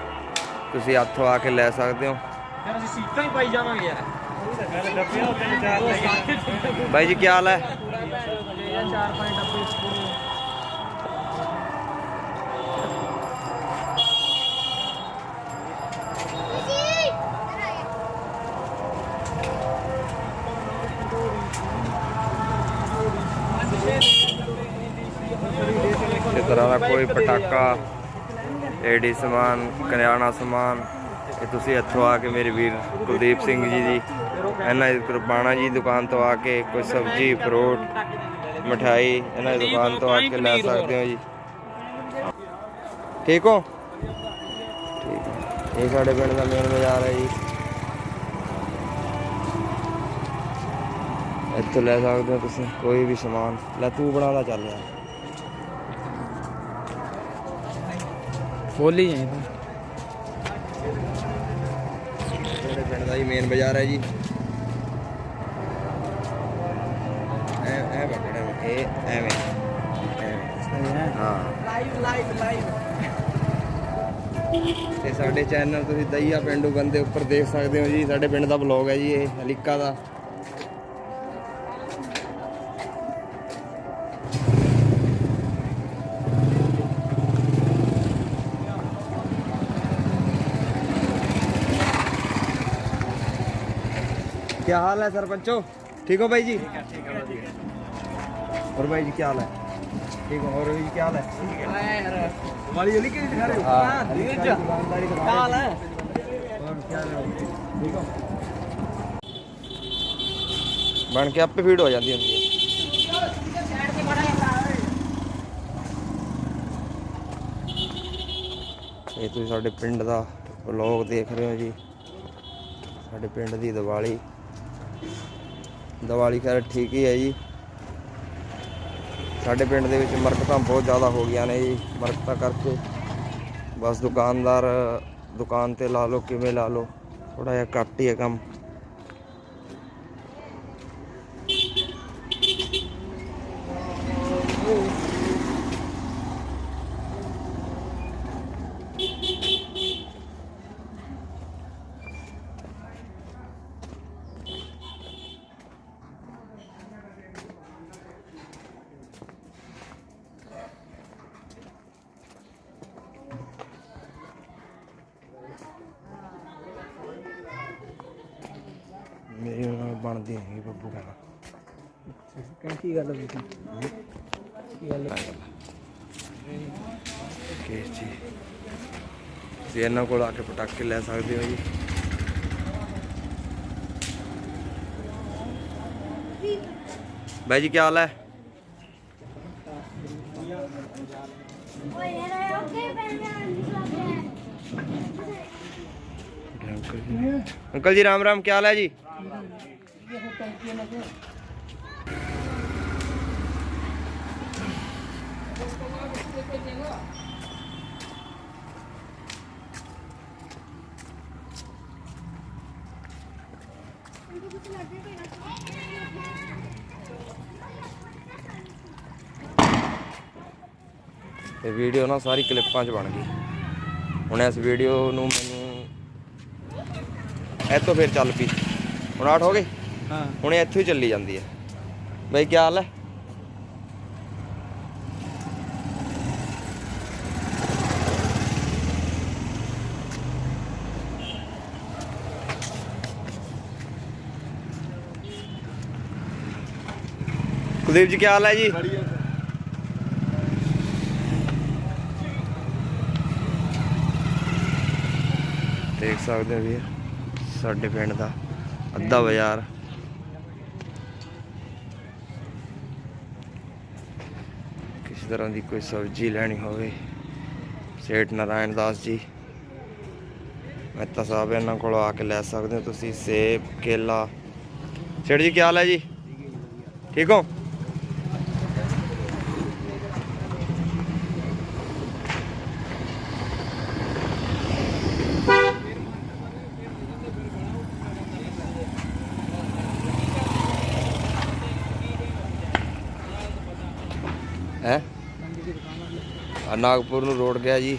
ਤੁਸੀਂ ਇੱਥੋਂ ਆ ਕੇ ਲੈ ਸਕਦੇ ਹੋ। ਫਿਰ ਅਸੀਂ ਸੀਟਾਂ ਹੀ ਪਾਈ ਜਾਵਾਂਗੇ ਯਾਰ। ਬਾਈ ਜੀ ਕੀ ਹਾਲ ਹੈ? 4-5 ਡੱਬੇ इस तरह का कोई पटाका लेडी समान करियाना समान ये तुसी इत्थों आके मेरे वीर कुलदीप सिंह जी दी इन्हां दी कृपाणा जी दुकान तो आके कोई सब्जी फ्रूट मिठाई इन्हां दी दुकान तो आके ले सकते हो जी। ठीक हो? ठीक है। ये साडे पिंड दा मेन बाजार है जी, इत्थों ले सकते हो तुसी कोई भी समान। लै तू बना ला चल यार। बोली जाए ਸਾਡੇ ਪਿੰਡ ਦਾ ਹੀ ਮੇਨ ਬਾਜ਼ਾਰ ਹੈ ਜੀ। ਐ ਬੱਕੜਾ ਇਹ ਐਵੇਂ ਹਾਂ। ਤੇ ਸਾਡੇ ਚੈਨਲ ਤੁਸੀਂ ਦਈਆ ਪਿੰਡੂ ਬੰਦੇ ਉੱਪਰ ਦੇਖ ਸਕਦੇ ਹੋ ਜੀ। ਸਾਡੇ ਪਿੰਡ ਦਾ ਵਲੌਗ ਹੈ ਜੀ ਇਹ ਹਲੀਕਾ ਦਾ। क्या हाल है सरपंचो? ठीक हो भाई जी? और भाई जी क्या हाल है? ठीक हो? और जी क्या हाल है? वाली जल्दी क्यों दिखा रहे हो? हाँ, क्या हाल है? और क्या हाल है? ठीक हो? बन के आपे फीड हो जाती होंगी। ये तुसीं साडे पिंड दा व्लॉग देख रहे हो जी। साडे पिंड दी ਦੀਵਾਲੀ ਖੈਰ ਠੀਕ ਹੀ ਹੈ ਜੀ। ਸਾਡੇ ਪਿੰਡ ਦੇ ਵਿੱਚ ਮਰਕਤਾਂ ਬਹੁਤ ਜ਼ਿਆਦਾ ਹੋ ਗਈਆਂ ਨੇ ਜੀ। ਮਰਕਤਾਂ ਕਰਕੇ ਬਸ ਦੁਕਾਨਦਾਰ ਦੁਕਾਨ ਤੇ ਲਾ ਲਓ ਕਿਵੇਂ ਲਾ ਲਓ ਥੋੜਾ ਜਿਹਾ ਘੱਟ ਹੀ ਹੈ ਕੰਮ। मेरी ਨਾਲ ਬਣਦੀ ਨਹੀਂ ਬੱਬੂ ਕਹਿੰਦਾ ਕੀ ਗੱਲ ਹੋਈ ਸੀ? ਕੀ ਗੱਲ ਕੇਸ ਜੀ ਤੁਸੀਂ ਇਹਨਾਂ ਕੋਲ ਆ ਕੇ ਪਟਾਕੇ ਲੈ ਸਕਦੇ ਹੋ ਜੀ। भाई जी क्या हाल है? अंकल जी राम राम, क्या हाल है जी? ਤੇ ਵੀਡੀਓ ਨਾ ਸਾਰੀ ਕਲਿੱਪਾਂ 'ਚ ਬਣ ਗਈ। ਹੁਣ ਇਸ ਵੀਡੀਓ ਨੂੰ ਮੈਨੂੰ ਇੱਥੋਂ ਫਿਰ ਚੱਲ ਪਈ। ਹੁਣ 8 ਹੋ ਗਏ। ਹਾਂ ਹੁਣ ਇਹ ਇੱਥੋਂ ਹੀ ਚੱਲੀ ਜਾਂਦੀ ਹੈ। ਬਈ ਕੀ ਹਾਲ ਹੈ? कुलदीप जी क्या हाल है जी? देख सकते हो भी साडे पिंड दा अद्धा बाजार किसी तरह की कोई सब्जी लैनी होवे सेठ नारायण दास जी मेहता साहब इन्हों को आके लै सकते हो तुसी। सेब केला सेठ जी क्या हाल है जी? ठीक हो? है नागपुर ਨੂੰ रोड गया जी।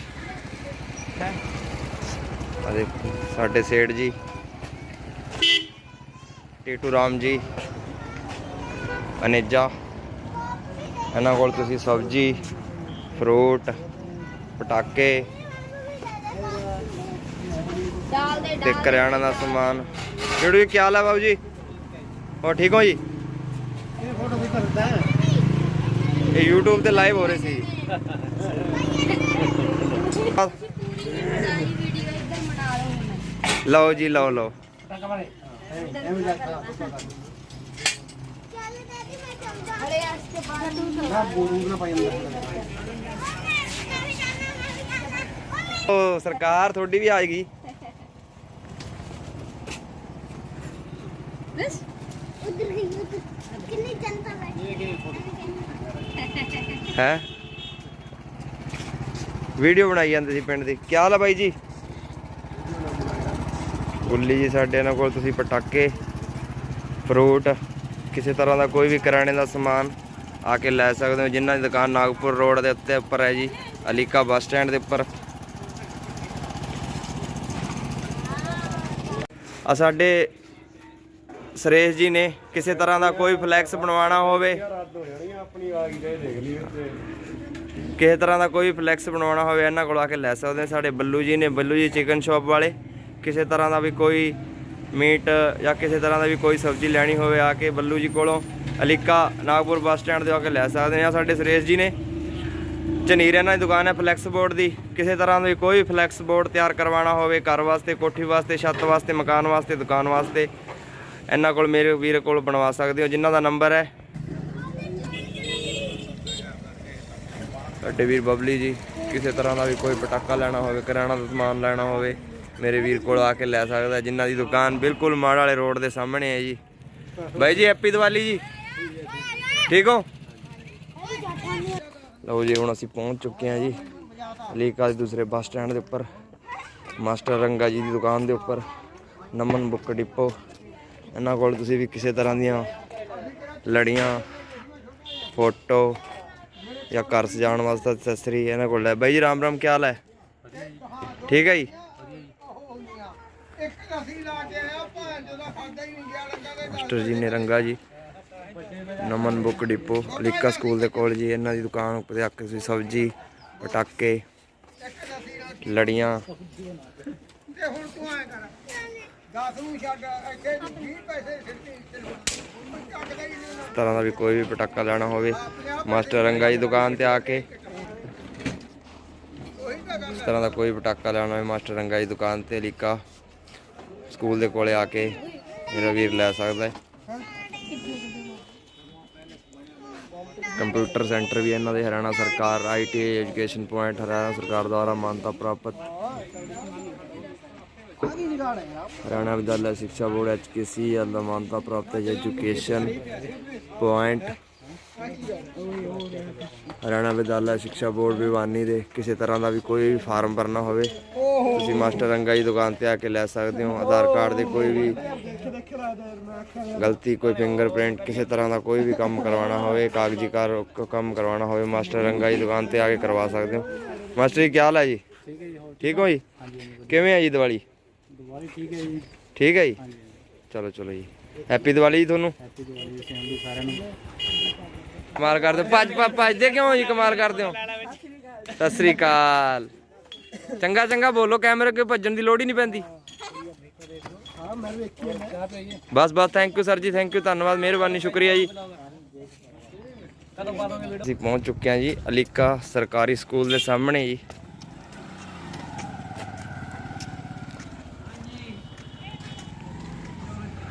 ਆ ਦੇਖੋ ਸਾਡੇ ਸੇਠ ਜੀ ਟੀਟੂ ਰਾਮ ਜੀ ਅਨੇਜਾ, ਇਹਨਾਂ ਕੋਲ ਤੁਸੀਂ ਸਬਜ਼ੀ, ਫਰੂਟ, ਪਟਾਕੇ ਤੇ ਕਰਿਆਣਾ ਦਾ ਸਮਾਨ। ਜਿਹੜੀ ਕੀ ਹਾਲ ਹੈ ਬਾਬੂ ਜੀ? ਹੋਰ ਠੀਕ ਹੋ ਜੀ? ਇਹ ਫੋਟੋ ਵੀ ਕਰਦਾ ਹੈ ਇਹ YouTube ਤੇ ਲਾਈਵ ਹੋ ਰਹੇ ਸੀ। ਲਓ ਜੀ ਲਓ ਲਓ। ਉਹ ਸਰਕਾਰ ਤੁਹਾਡੀ ਵੀ ਆ ਗਈ। ਹੈ ਵੀਡੀਓ ਬਣਾਈ ਜਾਂਦੇ ਸੀ ਪਿੰਡ ਦੀ। ਕੀ ਹਾਲ ਹੈ ਬਾਈ ਜੀ? ਗੁੱਲੀ ਜੀ ਸਾਡੇ ਇਹਨਾਂ ਕੋਲ ਤੁਸੀਂ ਪਟਾਕੇ, ਫਰੂਟ, ਕਿਸੇ ਤਰ੍ਹਾਂ ਦਾ ਕੋਈ ਵੀ ਕਰਿਆਨੇ ਦਾ ਸਮਾਨ ਆ ਕੇ ਲੈ ਸਕਦੇ ਹੋ। ਜਿਨ੍ਹਾਂ ਦੀ ਦੁਕਾਨ ਨਾਗਪੁਰ ਰੋਡ ਦੇ ਉੱਪਰ ਹੈ ਜੀ, ਅਲੀਕਾ ਬੱਸ ਸਟੈਂਡ ਦੇ ਉੱਪਰ। ਆ ਸਾਡੇ ਸੁਰੇਸ਼ ਜੀ ਨੇ ਕਿਸੇ ਤਰ੍ਹਾਂ ਦਾ ਕੋਈ ਫਲੈਕਸ ਬਣਵਾਉਣਾ ਹੋਵੇ, ਕਿਸੇ ਤਰ੍ਹਾਂ ਦਾ ਕੋਈ ਫਲੈਕਸ ਬਣਵਾਉਣਾ ਹੋਵੇ ਇਹਨਾਂ ਕੋਲ ਆ ਕੇ ਲੈ ਸਕਦੇ ਹੋ। ਸਾਡੇ ਬੱਲੂ ਜੀ ਨੇ, ਬੱਲੂ ਜੀ ਚਿਕਨ ਸ਼ਾਪ ਵਾਲੇ। ਕਿਸੇ ਤਰ੍ਹਾਂ ਦਾ ਵੀ ਕੋਈ ਮੀਟ ਜਾਂ ਕਿਸੇ ਤਰ੍ਹਾਂ ਦਾ ਵੀ ਕੋਈ ਸਬਜ਼ੀ ਲੈਣੀ ਹੋਵੇ ਆ ਕੇ ਬੱਲੂ ਜੀ ਕੋਲੋਂ ਅਲੀਕਾ ਨਾਗਪੁਰ ਬੱਸ ਸਟੈਂਡ ਤੇ ਆ ਕੇ ਲੈ ਸਕਦੇ ਨੇ। ਆ ਸਾਡੇ ਸੁਰੇਸ਼ ਜੀ ਨੇ ਝਨੀਰ ਇਹਨਾਂ ਦੀ ਦੁਕਾਨ ਹੈ ਫਲੈਕਸ ਬੋਰਡ ਦੀ। ਕਿਸੇ ਤਰ੍ਹਾਂ ਦਾ ਕੋਈ ਫਲੈਕਸ ਬੋਰਡ ਤਿਆਰ ਕਰਵਾਉਣਾ ਹੋਵੇ ਘਰ ਵਾਸਤੇ, ਕੋਠੀ ਵਾਸਤੇ, ਛੱਤ ਵਾਸਤੇ, ਮਕਾਨ ਵਾਸਤੇ, ਦੁਕਾਨ ਵਾਸਤੇ, ਇਹਨਾਂ ਕੋਲ ਮੇਰੇ ਵੀਰ ਕੋਲ ਬਣਵਾ ਸਕਦੇ ਹੋ। ਜਿਨ੍ਹਾਂ ਦਾ ਨੰਬਰ ਹੈ ਸਾਡੇ ਵੀਰ ਬਬਲੀ ਜੀ। ਕਿਸੇ ਤਰ੍ਹਾਂ ਦਾ ਵੀ ਕੋਈ ਪਟਾਕਾ ਲੈਣਾ ਹੋਵੇ, ਕਰਿਆਨਾ ਦਾ ਸਮਾਨ ਲੈਣਾ ਹੋਵੇ, ਮੇਰੇ ਵੀਰ ਕੋਲ ਆ ਕੇ ਲੈ ਸਕਦਾ। ਜਿਨ੍ਹਾਂ ਦੀ ਦੁਕਾਨ ਬਿਲਕੁਲ ਮਾੜ ਵਾਲੇ ਰੋਡ ਦੇ ਸਾਹਮਣੇ ਹੈ ਜੀ। ਬਾਈ ਜੀ ਹੈਪੀ ਦੀਵਾਲੀ ਜੀ, ਠੀਕ ਹੋ? ਲਓ ਜੀ ਹੁਣ ਅਸੀਂ ਪਹੁੰਚ ਚੁੱਕੇ ਹਾਂ ਜੀ ਅਲੀਕਾ ਦੇ ਦੂਸਰੇ ਬੱਸ ਸਟੈਂਡ ਦੇ ਉੱਪਰ, ਮਾਸਟਰ ਰੰਗਾ ਜੀ ਦੀ ਦੁਕਾਨ ਦੇ ਉੱਪਰ, ਨਮਨ ਬੁੱਕ ਡਿਪੋ। ਇਹਨਾਂ ਕੋਲ ਤੁਸੀਂ ਵੀ ਕਿਸੇ ਤਰ੍ਹਾਂ ਦੀਆਂ ਲੜੀਆਂ, ਫੋਟੋ ਜਾਂ ਘਰ ਸਜਾਉਣ ਵਾਸਤੇ ਐਕਸੈਸਰੀ ਇਹਨਾਂ ਕੋਲ ਹੈ। ਬਾਈ ਜੀ ਰਾਮ ਰਾਮ, ਕੀ ਹਾਲ ਹੈ? ਠੀਕ ਹੈ ਜੀ। ਮਾਸਟਰ ਜੀ ਨੇ ਰੰਗਾ ਜੀ, ਨਮਨ ਬੁੱਕ ਡਿਪੋ, ਅਲੀਕਾ ਸਕੂਲ ਦੇ ਕੋਲ ਜੀ। ਇਹਨਾਂ ਦੀ ਦੁਕਾਨ ਉੱਪਰ ਆ ਕੇ ਤੁਸੀਂ ਸਬਜ਼ੀ, ਪਟਾਕੇ, ਲੜੀਆਂ ਤਰ੍ਹਾਂ ਦਾ ਵੀ ਕੋਈ ਵੀ ਪਟਾਕਾ ਲੈਣਾ ਹੋਵੇ ਮਾਸਟਰ ਰੰਗਾ ਜੀ ਦੁਕਾਨ ਤੇ ਆ ਕੇ, ਇਸ ਤਰ੍ਹਾਂ ਦਾ ਕੋਈ ਪਟਾਕਾ ਲੈਣਾ ਹੋਵੇ ਮਾਸਟਰ ਰੰਗਾ ਜੀ ਦੁਕਾਨ ਤੇ ਅਲੀਕਾ ਸਕੂਲ ਦੇ ਕੋਲੇ ਆ ਕੇ ਮੇਰਾ ਵੀਰ ਲੈ ਸਕਦਾ ਹੈ। ਕੰਪਿਊਟਰ ਸੈਂਟਰ ਵੀ ਇਹਨਾਂ ਦੇ ਹਰਿਆਣਾ ਸਰਕਾਰ ITI ਐਜੂਕੇਸ਼ਨ ਪੁਆਇੰਟ ਹਰਿਆਣਾ ਸਰਕਾਰ ਦੁਆਰਾ ਮਾਨਤਾ ਪ੍ਰਾਪਤ हरियाणा विद्यालय शिक्षा बोर्ड HKC मान्यता प्राप्त एजुकेशन पॉइंट हरियाणा विद्यालय शिक्षा बोर्ड भिवानी दे किसी तरह का भी कोई भी फार्म भरना हो मास्टर रंगा जी दुकान पर आके लै सकते हो। आधार कार्ड के कोई भी गलती, कोई फिंगरप्रिंट, किसी तरह का कोई भी काम करवाना हो, कागजी काम करवाना हो, मास्टर रंगा जी दुकान पर आके करवा सकते हो। मास्टर जी क्या हाल है जी? ठीक हो जी? किवें है जी दिवाली? ठीक है जी। ठीक है जी, चलो चलो जी, हैप्पी दिवाली जी ਤੁਹਾਨੂੰ। कमाल करते हो, भजदे क्यों जी? कमाल करते हो। सत श्री अकाल। चंगा चंगा बोलो, कैमरे के भजन की लोड़ ही नहीं पैंदी। बस बस, थैंक यू सर जी, थैंक यू, धन्यवाद, मेहरबानी, शुक्रिया जी। ਅਸੀਂ ਪਹੁੰਚ ਚੁੱਕੇ ਹਾਂ ਜੀ ਅਲੀਕਾ ਸਰਕਾਰੀ ਸਕੂਲ ਦੇ ਸਾਹਮਣੇ ਜੀ।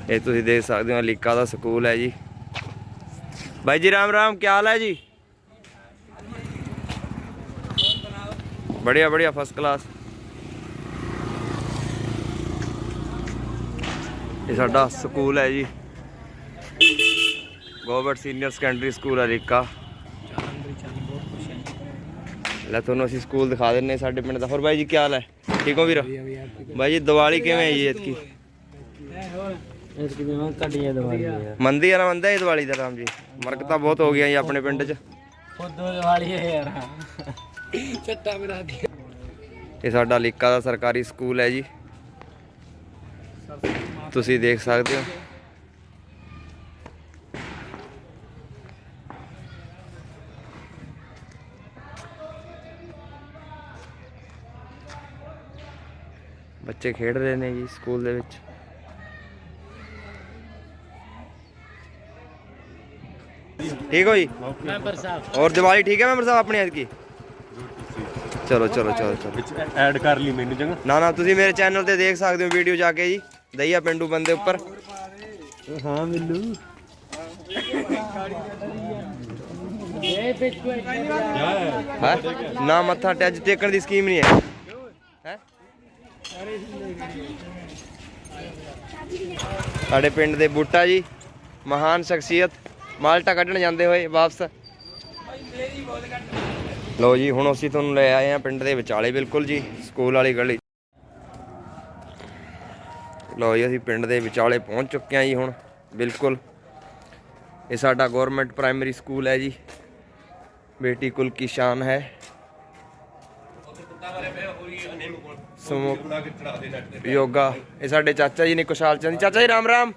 ਇਹ ਤੁਸੀਂ ਦੇਖ ਸਕਦੇ ਹੋ ਅਲੀਕਾ ਦਾ ਸਕੂਲ ਹੈ ਜੀ। भाई जी राम राम, क्या हाल है जी? बढ़िया बढ़िया, फर्स्ट क्लास। ये साडा स्कूल है जी ਗੋਬਰਟ ਸੀਨੀਅਰ ਸੈਕੰਡਰੀ ਸਕੂਲ ਅਲੀਕਾ। ਲੈ ਤੁਹਾਨੂੰ ਅਸੀਂ ਸਕੂਲ ਦਿਖਾ ਦਿੰਨੇ ਸਾਡੇ ਪਿੰਡ ਦਾ। ਹੋਰ ਬਾਈ ਜੀ ਕੀ ਹਾਲ ਹੈ? ਠੀਕ ਹੋ ਵੀਰ? ਬਾਈ ਜੀ ਦੀਵਾਲੀ ਕਿਵੇਂ ਹੈ ਜੀ ਐਤਕੀ? ਮੰਦੀ ਆ ਨਾ ਮੰਦਾ ਇਹ ਦੀਵਾਲੀ ਦਾ ਰਾਮ ਜੀ? ਮਰਕਤਾਂ ਬਹੁਤ ਹੋ ਗਈਆਂ ਜੀ ਆਪਣੇ ਪਿੰਡ 'ਚ। ਇਹ ਸਾਡਾ ਅਲੀਕਾ ਦਾ ਸਰਕਾਰੀ ਸਕੂਲ ਹੈ ਜੀ, ਤੁਸੀਂ ਦੇਖ ਸਕਦੇ ਹੋ। ਬੱਚੇ ਖੇਡ ਰਹੇ ਨੇ ਜੀ ਸਕੂਲ ਦੇ ਵਿੱਚ। ਠੀਕ ਹੋ ਜੀ ਮੈਂਬਰ ਸਾਹਿਬ? ਹੋਰ ਦੀਵਾਲੀ ਠੀਕ ਹੈ ਮੈਂਬਰ ਸਾਹਿਬ ਆਪਣੀ ਐਤਕੀ? ਚਲੋ ਚਲੋ ਚਲੋ ਚਲੋ ਐਡ ਕਰ ਲਈ ਮੈਨੂੰ ਚੰਗਾ। ਨਾ ਤੁਸੀਂ ਮੇਰੇ ਚੈਨਲ ਤੇ ਦੇਖ ਸਕਦੇ ਹੋ ਵੀਡੀਓ ਜਾ ਕੇ ਜੀ, ਦਈਆ ਪਿੰਡੂ ਬੰਦੇ ਉੱਪਰ। ਹਾਂ ਮੈਨੂੰ ਹੈ ਨਾ ਮੱਥਾ ਟੱਜ ਟੇਕਣ ਦੀ ਸਕੀਮ ਨਹੀਂ ਹੈ। ਹੈ ਸਾਡੇ ਪਿੰਡ ਦੇ ਬੂਟਾ ਜੀ ਮਹਾਨ ਸ਼ਖਸੀਅਤ ਮਾਲਟਾ ਕੱਢਣ ਜਾਂਦੇ ਹੋਏ ਵਾਪਸ। ਲੋ ਜੀ ਹੁਣ ਅਸੀਂ ਤੁਹਾਨੂੰ ਲੈ ਆਏ ਹਾਂ ਪਿੰਡ ਦੇ ਵਿਚਾਲੇ ਬਿਲਕੁਲ ਜੀ, ਸਕੂਲ ਵਾਲੀ ਗਲੀ। ਲੋ ਜੀ ਅਸੀਂ ਪਿੰਡ ਦੇ ਵਿਚਾਲੇ ਪਹੁੰਚ ਚੁੱਕੇ ਹਾਂ ਜੀ ਹੁਣ ਬਿਲਕੁਲ। ਇਹ ਸਾਡਾ ਗਵਰਨਮੈਂਟ ਪ੍ਰਾਇਮਰੀ ਸਕੂਲ ਹੈ ਜੀ, ਬੇਟੀ ਕੁਲ ਕੀ ਸ਼ਾਨ ਹੈ। ਯੋਗਾ ਇਹ ਸਾਡੇ ਚਾਚਾ ਜੀ ਨੇ ਕੁਸ਼ਾਲ ਚੰਦ। ਚਾਚਾ ਜੀ ਰਾਮ ਰਾਮ।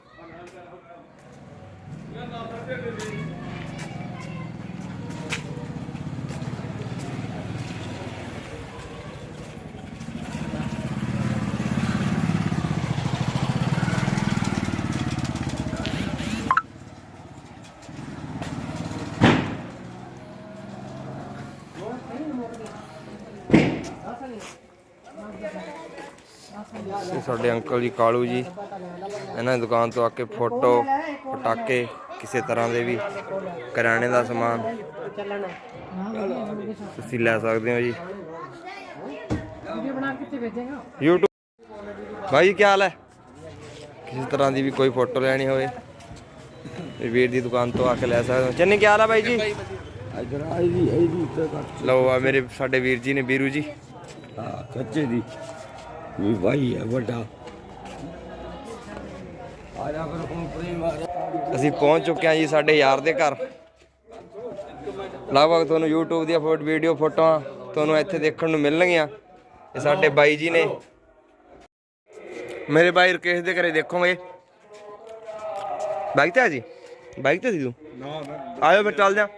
ਇਹ ਸਾਡੇ ਅੰਕਲ ਜੀ ਕਾਲੂ ਜੀ, ਇਹਨਾਂ ਦੀ ਦੁਕਾਨ ਤੋਂ ਆ ਕੇ ਫੋਟੋ ਪਟਾਕੇ ਕਿਸੇ ਤਰ੍ਹਾਂ ਦੇ ਵੀ ਕਰਿਆਨੇ ਦਾ ਸਮਾਨ ਤੁਸੀਂ ਲੈ ਸਕਦੇ ਹੋ ਜੀ। YouTube ਭਾਈ ਜੀ ਕੀ ਹਾਲ ਹੈ? ਕਿਸੇ ਤਰ੍ਹਾਂ ਦੀ ਵੀ ਕੋਈ ਫੋਟੋ ਲੈਣੀ ਹੋਵੇ ਵੀਰ ਦੀ ਦੁਕਾਨ ਤੋਂ ਆ ਕੇ ਲੈ ਸਕਦੇ ਹੋ। ਚੰਨੀ ਕੀ ਹਾਲ ਹੈ ਬਾਈ ਜੀ? ਲਓ ਆ ਮੇਰੇ ਸਾਡੇ ਵੀਰ ਜੀ ਨੇ, ਵੀਰੂ ਜੀ। ਹਾਂ ਸੱਚੇ ਦੀ ਵੀ ਭਾਈ ਹੈ ਵੱਡਾ। ਅਸੀਂ ਪਹੁੰਚ ਚੁੱਕੇ ਹਾਂ ਜੀ ਸਾਡੇ ਯਾਰ ਦੇ ਘਰ। ਲਗਭਗ ਤੁਹਾਨੂੰ YouTube ਦੀਆਂ ਵੀਡੀਓ ਫੋਟੋਆਂ ਤੁਹਾਨੂੰ ਇੱਥੇ ਦੇਖਣ ਨੂੰ ਮਿਲਣਗੀਆਂ। ਇਹ ਸਾਡੇ ਬਾਈ ਜੀ ਨੇ, ਮੇਰੇ ਬਾਈ ਰਕੇਸ਼ ਦੇ ਘਰੇ ਦੇਖੋਗੇ। ਬਾਈਕ ਤੇ ਆ ਜੀ? ਬਾਈਕ ਤੇ ਸੀ ਤੂੰ? ਆਇਓ ਫਿਰ ਚੱਲਦੇ ਹਾਂ।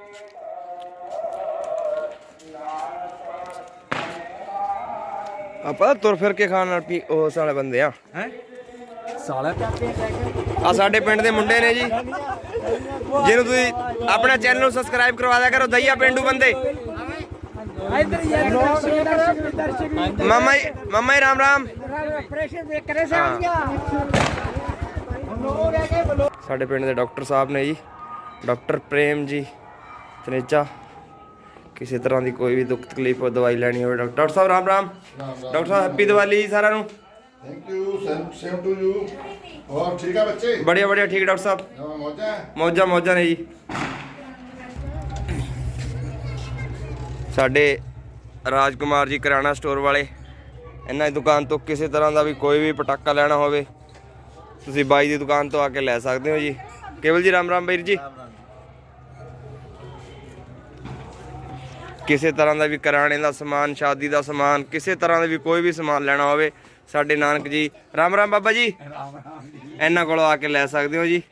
ਆਪਾਂ ਤੁਰ ਫਿਰ ਕੇ ਖਾਣ ਨਾਲ ਉਸ ਵਾਲੇ ਬੰਦੇ ਆ। ਆ ਸਾਡੇ ਪਿੰਡ ਦੇ ਮੁੰਡੇ ਨੇ ਜੀ, ਜਿਹਨੂੰ ਤੁਸੀਂ ਆਪਣਾ ਚੈਨਲ ਨੂੰ ਸਬਸਕ੍ਰਾਈਬ ਕਰਵਾ ਦਿਆ ਕਰੋ, ਦਈਆ ਪਿੰਡੂ ਬੰਦੇ। ਮਾਮਾ ਜੀ ਰਾਮ ਰਾਮ। ਸਾਡੇ ਪਿੰਡ ਦੇ ਡਾਕਟਰ ਸਾਹਿਬ ਨੇ ਜੀ, ਡਾਕਟਰ ਪ੍ਰੇਮ ਜੀ ਤਨੇਜਾ। ਕਿਸੇ ਤਰ੍ਹਾਂ ਦੀ ਕੋਈ ਵੀ ਦੁੱਖ ਤਕਲੀਫ ਦਵਾਈ ਲੈਣੀ ਹੋਵੇ ਡਾਕਟਰ ਸਾਹਿਬ ਰਾਮ ਰਾਮ। ਡਾਕਟਰ ਸਾਹਿਬ ਹੈਪੀ ਦੀਵਾਲੀ ਜੀ ਸਾਰਿਆਂ ਨੂੰ। Thank you same to you. और ठीक है बच्चे? बढ़िया बढ़िया ठीक डॉक्टर साहब। मौजा मौजा मौजा ने जी। साडे राजकुमार जी किराना स्टोर वाले, इन्हां दी दुकान तो किसी तरह का भी कोई भी पटाका लेना होवे तुसीं बाई दी दुकान तो आके लै सकदे हो जी। केवल जी राम राम वीर जी। किसी तरह का भी किराने का समान, शादी का समान, किसी तरह का भी कोई भी समान लेना होवे ਸਾਡੇ ਨਾਨਕ ਜੀ ਰਾਮ ਰਾਮ ਬਾਬਾ ਜੀ ਇਹਨਾਂ ਕੋਲੋਂ ਆ ਕੇ ਲੈ ਸਕਦੇ ਹੋ ਜੀ।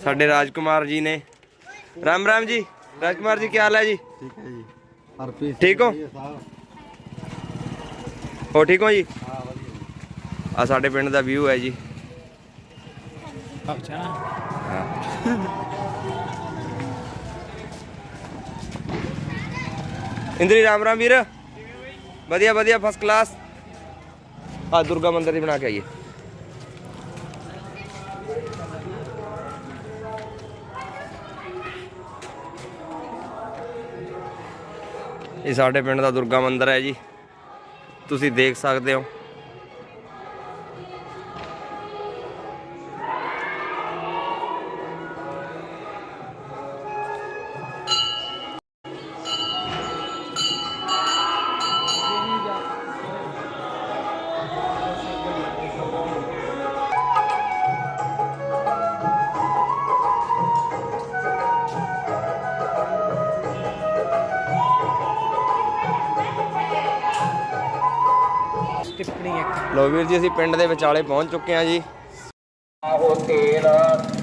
ਸਾਡੇ ਰਾਜਕੁਮਾਰ ਜੀ ਨੇ। ਰਾਮ ਰਾਮ ਜੀ। ਰਾਜਕੁਮਾਰ ਜੀ ਕੀ ਹਾਲ ਹੈ ਜੀ? ਠੀਕ ਹੈ ਜੀ। ਹਰਪ੍ਰੀਤ ਠੀਕ ਹੋ? ਹੋ ਠੀਕ ਹੋ ਜੀ? ਆ ਸਾਡੇ ਪਿੰਡ ਦਾ ਵਿਊ ਹੈ ਜੀ। ਇੰਦਰੀ ਰਾਮ ਰਾਮ ਵੀਰ। ਵਧੀਆ ਵਧੀਆ ਫਸਟ ਕਲਾਸ। ਆ ਦੁਰਗਾ ਮੰਦਿਰ ਦੀ ਬਣਾ ਕੇ ਆਈਏ। ਇਹ ਸਾਡੇ ਪਿੰਡ ਦਾ ਦੁਰਗਾ ਮੰਦਿਰ ਹੈ ਜੀ, ਤੁਸੀਂ ਦੇਖ ਸਕਦੇ ਹੋ। ਨਹੀਂ ਇੱਕ ਲੋ ਵੀਰ ਜੀ ਅਸੀਂ ਪਿੰਡ ਦੇ ਵਿਚਾਲੇ ਪਹੁੰਚ ਚੁੱਕੇ ਹਾਂ ਜੀ। ਆਹੋ ਤੇਲ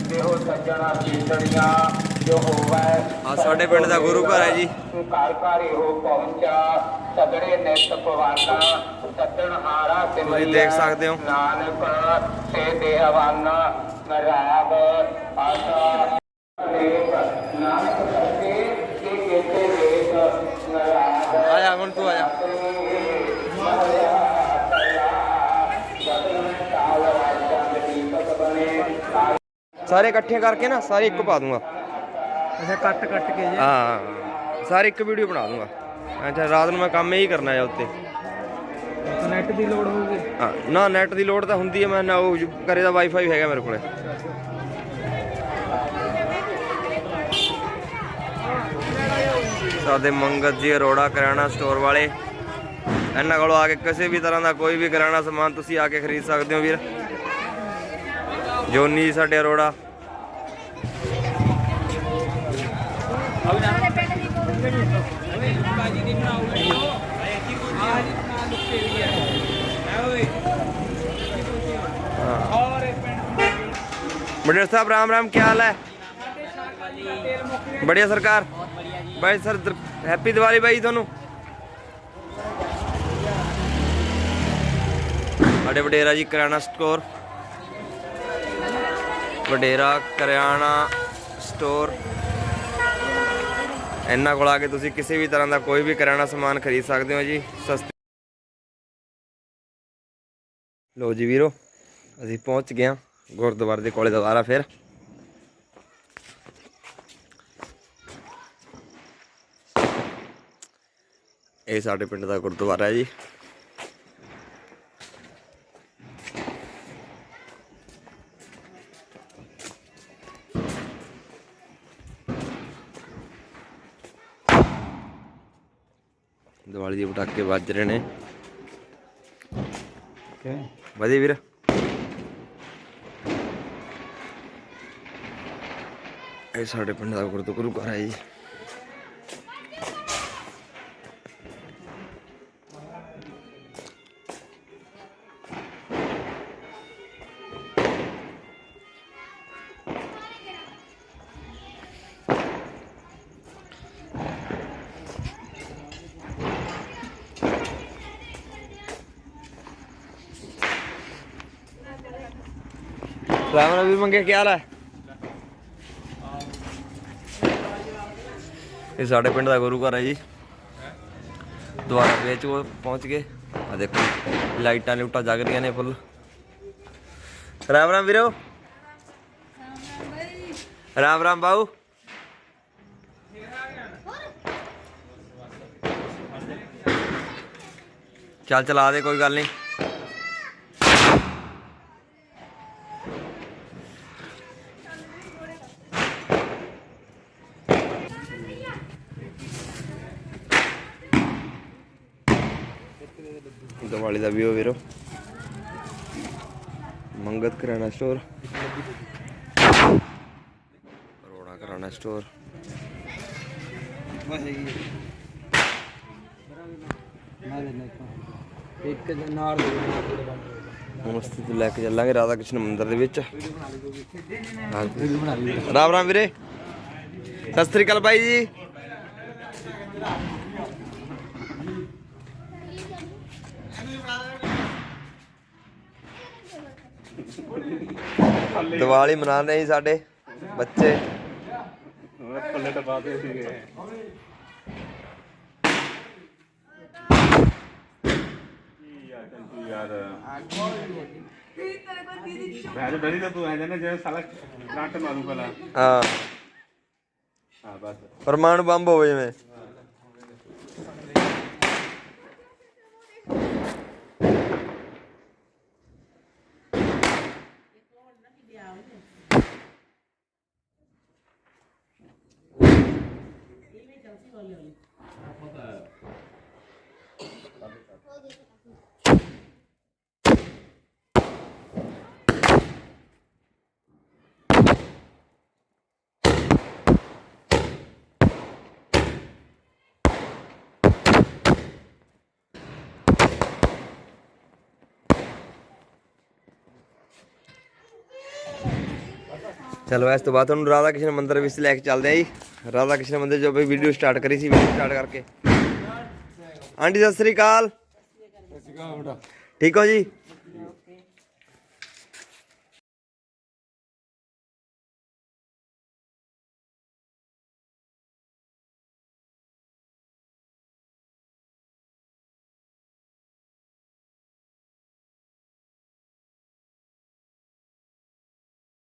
ਦੇਹੋ ਸੱਜਣਾ ਕੀਰਤਨੀਆਂ ਜੋ ਹੋਵੇ ਆ ਸਾਡੇ ਪਿੰਡ ਦਾ ਗੁਰੂ ਘਰ ਹੈ ਜੀ। ਘਰ ਘਰ ਇਹੋ ਪਹੁੰਚਾ ਸਗੜੇ ਨਿਤ ਪਵਾਨਾ ਸੱਜਣ ਹਾਰਾ ਤੁਸੀਂ ਦੇਖ ਸਕਦੇ ਹੋ। ਨਾਨਕ ਸੇ ਦੇਹਵਾਨਾ ਨਰਾਗ ਆਸਾ ਦੇਖ ਨਾਨਕ ਸੱਚੇ ਕੇ ਕੇਤੇ ਦੇਖ ਨਰਾਗ ਆਇਆ ਹੁਣ ਤੂੰ ਆਇਆ। ਸਾਰੇ ਇਕੱਠੇ ਕਰਕੇ ਨਾ ਸਾਰੇ ਇੱਕ ਪਾ ਦੂੰਗਾ। ਅੱਛਾ ਕੱਟ ਕੇ ਜੇ ਹਾਂ ਸਾਰੇ ਇੱਕ ਵੀਡੀਓ ਬਣਾ ਦੂੰਗਾ। ਅੱਛਾ ਰਾਤ ਨੂੰ ਮੈਂ ਕੰਮ ਇਹੀ ਕਰਨਾ ਹੈ ਉੱਤੇ। ਨੈਟ ਦੀ ਲੋੜ ਹੋਊਗੀ। ਹਾਂ ਨਾ ਨੈਟ ਦੀ ਲੋੜ ਤਾਂ ਹੁੰਦੀ ਹੈ। ਮੈਂ ਨਾ ਉਹ ਘਰੇ ਦਾ ਵਾਈਫਾਈ ਹੈਗਾ ਮੇਰੇ ਕੋਲੇ। ਸਾਡੇ ਮੰਗਤ ਜੀ ਅਰੋੜਾ ਕਰਿਆਣਾ ਸਟੋਰ ਵਾਲੇ, ਇਹਨਾਂ ਕੋਲੋਂ ਆ ਕੇ ਕਿਸੇ ਵੀ ਤਰ੍ਹਾਂ ਦਾ ਕੋਈ ਵੀ ਕਰਿਆਣਾ ਸਮਾਨ ਤੁਸੀਂ ਆ ਕੇ ਖਰੀਦ ਸਕਦੇ ਹੋ ਵੀਰ। ਜੋਨੀ ਸਾਡੇ ਅਰੋੜਾ। बड़े साहब राम राम, क्या हाल है? बढ़िया सरकार। भाई सर हैप्पी दिवाली भाई थानू। ਸਾਡੇ ਵਡੇਰਾ ਜੀ ਕਰਿਆਣਾ ਸਟੋਰ, ਵਡੇਰਾ ਕਰਿਆਣਾ ਸਟੋਰ। ਇਹਨਾਂ ਕੋਲ ਆ ਕੇ ਤੁਸੀਂ ਕਿਸੇ ਵੀ ਤਰ੍ਹਾਂ ਦਾ ਕੋਈ ਵੀ ਕਰਿਆਣਾ ਸਮਾਨ ਖਰੀਦ ਸਕਦੇ ਹੋ ਜੀ ਸਸਤੇ। ਲੋ ਜੀ ਵੀਰੋ ਅਸੀਂ ਪਹੁੰਚ ਗਏ ਹਾਂ ਗੁਰਦੁਆਰੇ ਦੇ ਕੋਲੇ ਦੁਬਾਰਾ ਫਿਰ। ਇਹ ਸਾਡੇ ਪਿੰਡ ਦਾ ਗੁਰਦੁਆਰਾ ਹੈ ਜੀ। ਦੀਵਾਲੀ ਦੇ ਪਟਾਕੇ ਵੱਜ ਰਹੇ ਨੇ। ਵਧੀਆ ਵੀਰ। ਇਹ ਸਾਡੇ ਪਿੰਡ ਦਾ ਗੁਰੂ ਘਰ ਹੈ ਜੀ। राम रवि मंगे क्या हाल है? ये साढ़े पिंड का गुरु घर है जी। द्वारा बेच को पहुंच गए। आ देखो लाइटा लूटा जग रही ने फुल। राम राम वीरो। राम राम बाऊ। चल चला दे कोई गल नहीं। दिवाली का व्यू वीरो। Mangat kirana store, Arora kirana store. मस्ती तो लैके चलांगे राधा कृष्ण मंदिर दे विच। राम राम वीरे, सत श्री अकाल भाई जी। दिवाली मना रहे हैं साडे बच्चे। परमाणु बंब हो जिवें। ਚਲੋ ਇਸ ਤੋਂ ਬਾਅਦ ਤੁਹਾਨੂੰ ਰਾਧਾ ਕ੍ਰਿਸ਼ਨ ਮੰਦਿਰ ਵਿੱਚ ਲੈ ਕੇ ਚੱਲਦੇ ਆ ਜੀ। ਰਾਧਾ ਕ੍ਰਿਸ਼ਨ ਮੰਦਿਰ ਜੋ ਵੀ ਵੀਡੀਓ ਸਟਾਰਟ ਕਰੀ ਸੀ, ਵੀਡੀਓ ਸਟਾਰਟ ਕਰਕੇ। ਆਂਟੀ ਸਤਿ ਸ੍ਰੀ ਅਕਾਲ, ਠੀਕ ਹੋ ਜੀ?